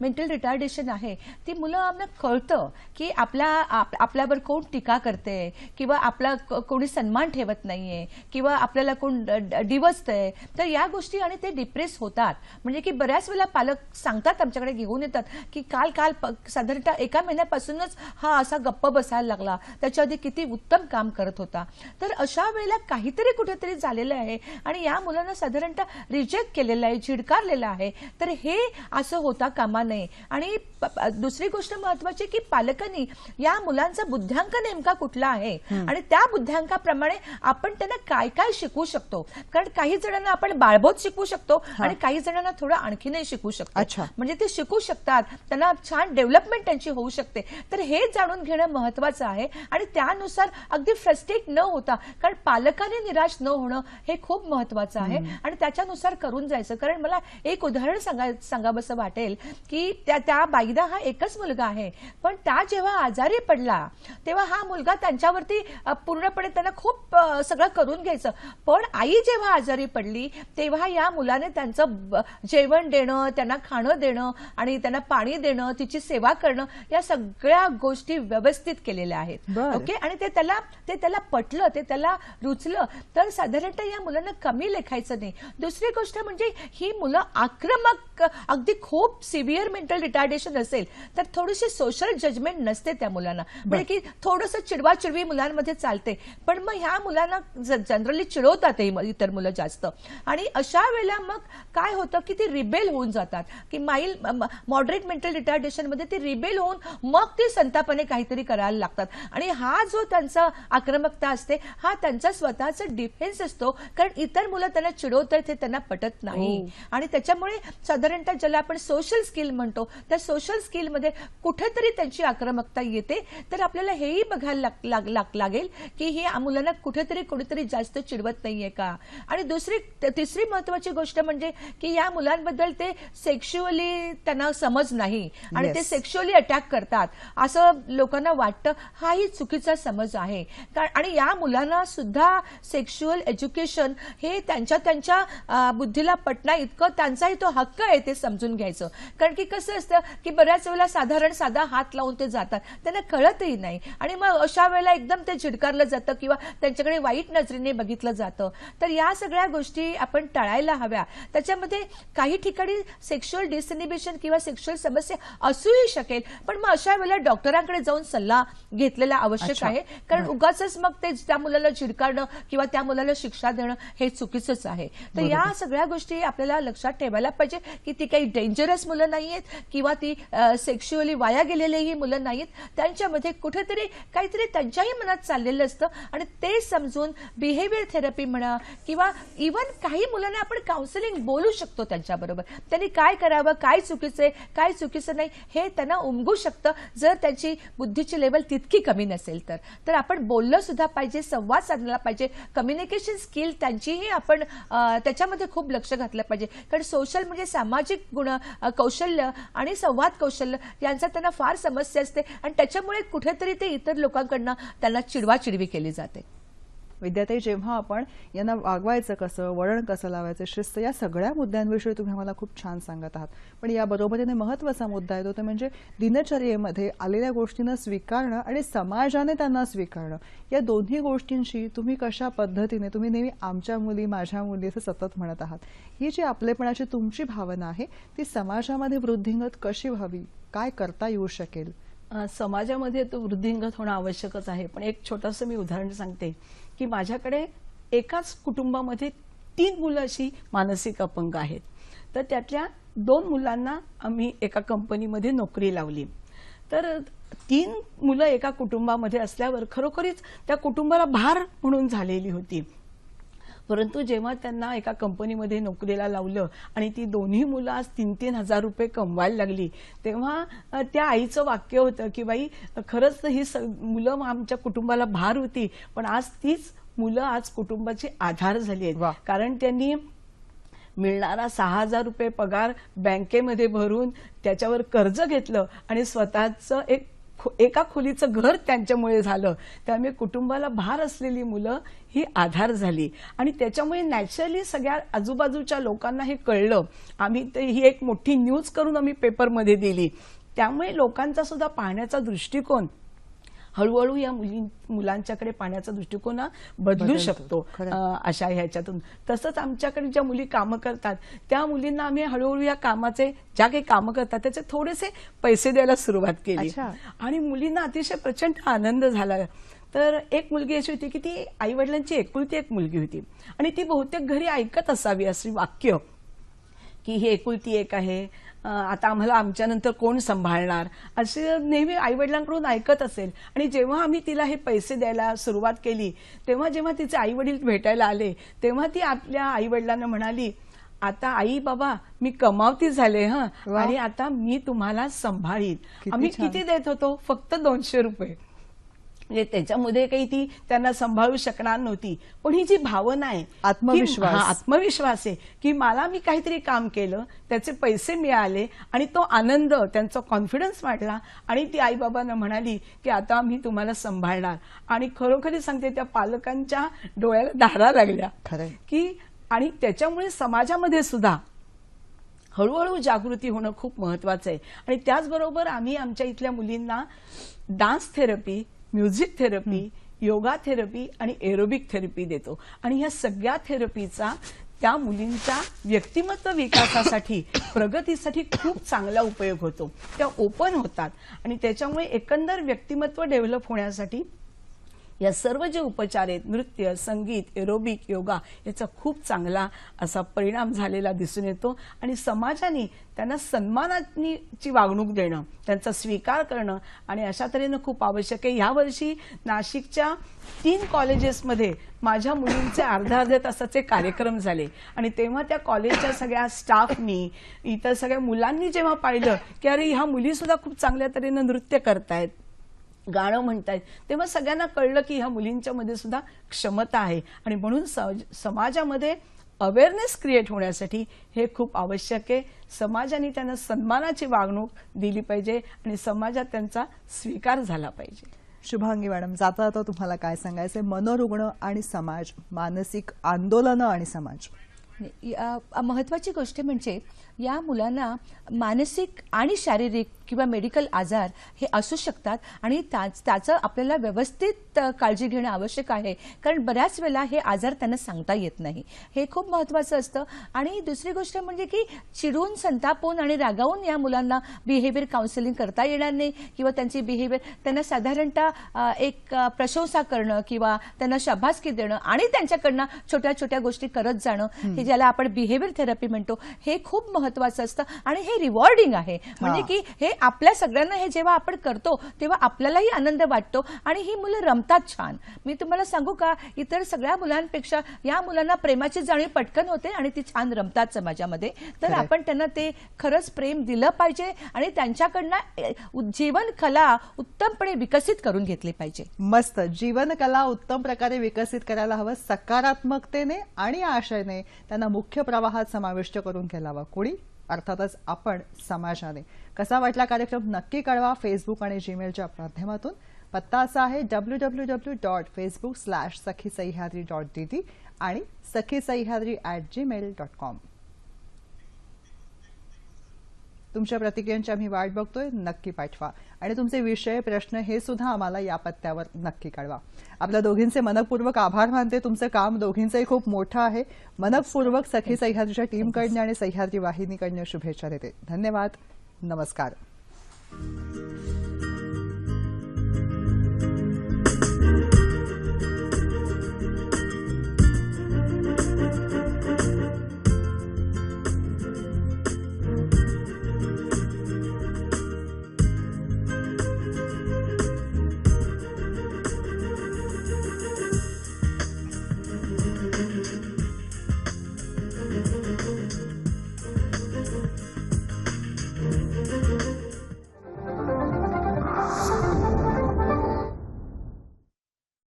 मेंटल रिटार्डेशन आहे ती मुलांना कळतं की आपल्यावर कोण टीका करते किंवा आपला कोणी सन्मान ठेवत नाहीये किंवा आपल्याला कोण डिवचतंय, तर या गोष्टी आणि ते डिप्रेस होतात. म्हणजे की बऱ्याच वेळेला पालक सांगतात, आमच्याकडे घेऊन येतात की काल साधारणतः एका महिन्यापासूनच हा असा गप्प बसायला लागला, त्याच्या आधी किती उत्तम काम करत होता. तर अशा वेळेला काहीतरी कुठेतरी झालेलं आहे आणि या मुलांना साधारणतः रिजेक्ट केलेलं आहे, झिडकारलेलं आहे. तर हे असं होता कामा नये. आणि दुसरी गोष्ट महत्वाची की पालकांनी या मुलांचा बुद्ध्यांक नेमका कुठला आहे आणि त्या बुद्ध्यांकाप्रमाणे आपण त्यांना काय काय शिकवू शकतो. कारण काही जणांना आपण बाळबोध शिकवू शकतो आणि काही जणांना थोडं आणखीनही शिकवू शकतो. म्हणजे ते शिकू शकतात, त्यांना छान डेव्हलपमेंट त्यांची होऊ शकते. तर हे जाणून घेणं महत्वाचं आहे आणि त्यानुसार अगदी फ्रस्ट्रेट न होता, कारण पालकांनी निराश न होणं हे खूप महत्वाचं आहे आणि त्याच्यानुसार करून जायचं. कारण मला एक उदाहरण सांगावंसं वाटेल की त्या बाईदा हा एकच मुलगा आहे, पण त्या जेव्हा आजारी पडला तेव्हा हा मुलगा त्यांच्यावरती पूर्णपणे त्यांना खूप सगळं करून घ्यायचं. पण आई जेव्हा आजारी पडली तेव्हा या मुलाने त्यांचं जेवण देणं, त्यांना खाणं देणं आणि त्यांना पाणी देणं, तिची सेवा करणं, या सगळ्या गोष्टी व्यवस्थित केलेल्या आहेत. ओके, आणि ते त्याला पटलं, ते त्याला रुचलं. तर साधारणतः या मुलांना कमी लेखायचं नाही. दुसरी गोष्ट म्हणजे ही मुलं आक्रमक, अगदी खूप सिव्हिअर मेंटल रिटार्डेशन असेल तर थोडीशी सोशल जजमेंट नसते त्या मुलांना, म्हणजे की थोडंसं चिडवाचिडवी मुलांमध्ये चालते. पण मग ह्या मुलांना जनरली चिडवतात इतर मुलं जास्त आणि अशा वेळेला मग काय होतं की ते रिबेल होऊन जातात की मॉडरेट मेंटल रिटार्डेशन मध्ये ते रिबेल होऊन मग ते संतापाने काहीतरी करायला लागतात. आणि हा जो त्यांचा आक्रमकता असते हा त्यांचा स्वतःचा डिफेन्स असतो, कारण इतर मुलं त्यांना चिडवतात हे त्यांना पटत नाही. आणि त्याच्यामुळे साधारणतः ज्याला आपण सोशल स्किल म्हणतो त्या सोशल स्किलमध्ये कुठेतरी त्यांची आक्रमकता येते. तर आपल्याला हेही बघायला लागेल की ही मुलांना कुठेतरी कोणीतरी जास्त चिडवत नाहीये का. आणि तिसरी महत्वाची गोष्ट म्हणजे की या मुलांबद्दल ते सेक्शुअली त्यांना समज नाही आणि ते सेक्शुअली अटॅक करतात असं लोकांना वाटतं. हाही चुकीचा समज आहे. आणि या मुलांना सुद्धा सेक्शुअल एज्युकेशन हे त्यांच्या बुद्धीला पटना इतकं त्यांचाही तो हक्क आहे ते समजून घ्यायचं. कारण की कसं असतं की बऱ्याच वेळेला साधा हात लावून ते जातात, त्यांना कळतही नाही आणि मग अशा वेळेला एकदम ते झिडकारलं जातं किंवा त्यांच्याकडे वाईट नजरेने बघितलं जातं. तर या सगळ्या गोष्टी आपण टाळायला हव्या. त्याच्यामध्ये काही ठिकाणी सेक्शुअल डिसइनिबिशन किंवा सेक्शुअल समस्या असूही शकेल, पण मग अशा वेळेला डॉक्टरांकडे जाऊन सल्ला घेतलेला आवश्यक आहे. कारण उगाचच मग ते त्या मुलाला झिडकारणं किंवा त्या मुलाला शिक्षा देणं हे चुकीचंच आहे. तर या सगळ्या गोष्टी आपल्याला लक्षात ठेवायला पाहिजे की ती काही डेंजरस मुलं नाहीयेत किंवा ती सेक्शुअली वाया गेलेलीही मुलं नाहीत. त्यांच्यामध्ये कुठेतरी काहीतरी त्यांच्याही मनात चाललेलं असतं आणि ते समजून बिहेवियर थेरपी म्हणा किंवा इव्हन काही मुलांना आपण काउन्सिलिंग बोलू शकतो त्यांच्याबरोबर. त्यांनी काय करावं, काय चुकीचं आहे, काय चुकीचं नाही हे त्यांना उमगू शकतं जर त्यांची बुद्धीची लेवल तितकी कमी नसेल तर. तर आपण बोललं सुद्धा पाहिजे, संवाद साधला पाहिजे, कम्युनिकेशन स्किल त्यांचीही आपण त्याच्यामध्ये खूप लक्ष घातलं पाहिजे. कारण सोशल म्हणजे सामाजिक गुण, कौशल्य आणि संवाद कौशल्य यांचा त्यांना फार समस्या असते आणि त्याच्यामुळे कुठेतरी ते इतर लोकांकडनं त्यांना चिडवाचिडवी केली जाते. विद्याताई, जेव्हा आपण यांना वागवायचं कसं, वळण कसं लावायचं, शिस्त, या सगळ्या मुद्द्यांविषयी तुम्ही आम्हाला खूप छान सांगत आहात. पण या बरोबरीने महत्त्वाचा मुद्दा येतो तो म्हणजे दिनचर्येमध्ये आलेल्या गोष्टींना स्वीकारणं आणि समाजाने त्यांना स्वीकारणं. या दोन्ही गोष्टींशी तुम्ही कशा पद्धतीने, तुम्ही नेहमी आमच्या मुली, माझ्या मुली असं सतत म्हणत आहात, ही जी आपलेपणाची तुमची भावना आहे ती समाजामध्ये वृद्धिंगत कशी व्हावी, काय करता येऊ शकेल? समाजामध्ये तो वृद्धिंगत होणं आवश्यकच आहे. पण एक छोटंसं मी उदाहरण सांगते की माझ्याकडे एकाच कुटुंबामध्ये 3 मुलं अशी मानसिक अपंग आहेत. तर त्यातल्या 2 मुलांना आम्ही एका कंपनीमध्ये नोकरी लावली. तर 3 मुलं एका कुटुंबामध्ये असल्यावर खरोखरीच त्या कुटुंबाला भार म्हणून झालेली होती. परंतु जेव्हा त्यांना एका कंपनीमध्ये नोकरीला लावलं आणि ती दोन्ही मुलं आज 3-3 हजार रुपये कमवायला लागली, तेव्हा त्या आईचं वाक्य होतं की बाई खरंच ही मुलं आमच्या कुटुंबाला भार होती, पण आज तीच मुलं आज कुटुंबाची आधार झाली वा. आहेत. कारण त्यांनी मिळणारा 6,000 रुपये पगार बँकेमध्ये भरून त्याच्यावर कर्ज घेतलं आणि स्वतःचं एका खोलीचं घर त्यांच्यामुळे झालं. त्यामुळे कुटुंबाला भार असलेली मुलं ही आधार झाली आणि त्याच्यामुळे नॅचरली सगळ्या आजूबाजूच्या लोकांना हे कळलं. आम्ही ही एक मोठी न्यूज करून आम्ही पेपरमध्ये दिली. त्यामुळे लोकांचा सुद्धा पाहण्याचा दृष्टिकोन हळूहळू या मुलांच्याकडे पाहण्याचा दृष्टिकोन बदलू शकतो अशा ह्याच्यातून. तसंच आमच्याकडे ज्या मुली कामं करतात त्या मुलींना आम्ही हळूहळू या कामाचे, ज्या काही कामं करतात त्याचे थोडेसे पैसे द्यायला सुरुवात केली आणि मुलींना अतिशय प्रचंड आनंद झाला. तर एक मुलगी अशी होती की ती आई वडिलांची एकुलती एक मुलगी होती आणि ती बहुतेक घरी ऐकत असावी अशी वाक्य की ही एकुलती एक आहे, आता आम्हाला आमच्यानंतर कोण सांभाळणार, असे नेहमी आईवडिलांकडून ऐकत असेल. आणि जेव्हा आम्ही तिला हे पैसे द्यायला सुरुवात केली तेव्हा जेव्हा तिचे आई वडील भेटायला आले तेव्हा ती आपल्या आई वडिलांना म्हणाली, आता आई बाबा मी कमावती झाले आणि आता मी तुम्हाला सांभाळीन. आम्ही किती देत होतो? फक्त 200 रुपये. म्हणजे त्याच्यामध्ये काही ती त्यांना सांभाळू शकणार नव्हती. पण ही जी भावना आहे, आत्मविश्वास आहे की मला मी काहीतरी काम केलं, त्याचे पैसे मिळाले आणि तो आनंद, त्यांचा कॉन्फिडन्स वाढला आणि ती आई बाबांना म्हणाली की आता मी तुम्हाला सांभाळणार. आणि खरोखरी सांगते त्या पालकांच्या डोळ्याला धारा लागल्या की, आणि त्याच्यामुळे समाजामध्ये सुद्धा हळूहळू जागृती होणं खूप महत्वाचं आहे. आणि त्याचबरोबर आम्ही आमच्या इथल्या मुलींना dance therapy, music therapy, yoga therapy आणि एरोबिक थेरपी देतो. आणि ह्या सगळ्या थेरपीचा त्या मुलींच्या व्यक्तिमत्व विकासासाठी, प्रगतीसाठी खूप चांगला उपयोग होतो. त्या ओपन होतात आणि त्याच्यामुळे एकंदर व्यक्तिमत्व डेव्हलप होण्यासाठी या सर्व जे उपचार आहेत, नृत्य, संगीत, एरोबिक, योगा, याचा खूप चांगला असा परिणाम झालेला दिसून येतो. आणि समाजाने त्यांना सन्मानाची वागणूक देणं, त्यांचा स्वीकार करणं आणि अशा तऱ्हेनं खूप आवश्यक आहे. यावर्षी नाशिकच्या 3 कॉलेजेसमध्ये माझ्या मुलींचे अर्ध्या तासाचे कार्यक्रम झाले आणि तेव्हा त्या कॉलेजच्या सगळ्या स्टाफनी, इतर सगळ्या मुलांनी जेव्हा पाहिलं की अरे ह्या मुली सुद्धा खूप चांगल्या तऱ्हेनं नृत्य करतायत, गाणं म्हणतायत, तेव्हा सगळ्यांना कळलं की ह्या मुलींच्या मध्ये सुद्धा क्षमता आहे. आणि म्हणून समाजामध्ये अवेअरनेस क्रिएट होण्यासाठी हे खूप आवश्यक आहे. समाजाने त्यांना सन्मानाची वागणूक दिली पाहिजे आणि समाजात त्यांचा स्वीकार झाला पाहिजे. शुभांगी मॅडम, जाता जाता तुम्हाला काय सांगायचंय? मनोरुग्ण आणि समाज, मानसिक आंदोलनं आणि समाज. महत्वाची गोष्ट म्हणजे या मुलांना मानसिक आणि शारीरिक किंवा मेडिकल आजार हे असू शकतात आणि त्याचं आपल्याला व्यवस्थित काळजी घेणं आवश्यक आहे. कारण बऱ्याच वेळेला हे आजार त्यांना सांगता येत नाही, हे खूप महत्वाचं असतं. आणि दुसरी गोष्ट म्हणजे की चिडून, संतापून आणि रागावून या मुलांना बिहेवियर काउन्सिलिंग करता येणार नाही किंवा त्यांची बिहेवियर, त्यांना साधारणतः एक प्रशंसा करणं किंवा त्यांना शाबासकी देणं आणि त्यांच्याकडनं छोट्या छोट्या गोष्टी करत जाणं, हे ज्याला आपण बिहेवियर थेरपी म्हणतो, हे खूप महत्वाचं असतं. आणि हे रिवॉर्डिंग आहे. म्हणजे की हे आपल्या सगळ्यांना हे जेव्हा आपण करतो तेव्हा आपल्यालाही आनंद वाटतो आणि ही मुलं रमतात छान. मी तुम्हाला सांगू का, इतर सगळ्या मुलांपेक्षा या मुलांना प्रेमाची जाणीव पटकन होते आणि ती छान रमतात समाजामध्ये. तर आपण त्यांना ते खरंच प्रेम दिलं पाहिजे आणि त्यांच्याकडनं जीवन कला उत्तमपणे विकसित करून घेतली पाहिजे. मस्त. जीवन कला उत्तम प्रकारे विकसित करायला हवं, सकारात्मकतेने आणि आशेने त्यांना मुख्य प्रवाहात समाविष्ट करून घ्यायला हवं. कोणी? अर्थातच आपण, समाजाने. कसा वाटला कार्यक्रम नक्की कळवा फेसबुक आणि जीमेलच्या माध्यमातून. पत्ता असा आहे www.facebook/sakhisayhadri.dd आणि sakhisayhadri@gmail.com. तुमच्या प्रतिक्रियांची आम्ही वाट बघतोय, नक्की पाठवा. आणि तुमचे विषय, प्रश्न हे सुद्धा आम्हाला या पत्त्यावर नक्की कळवा. आपल्या दोघींचे मनपूर्वक आभार मानते. तुमचं काम दोघींचंही खूप मोठं आहे. मनपूर्वक सखी सह्याद्रीच्या टीमकडनं आणि सह्याद्री वाहिनीकडनं शुभेच्छा देते. धन्यवाद. नमस्कार.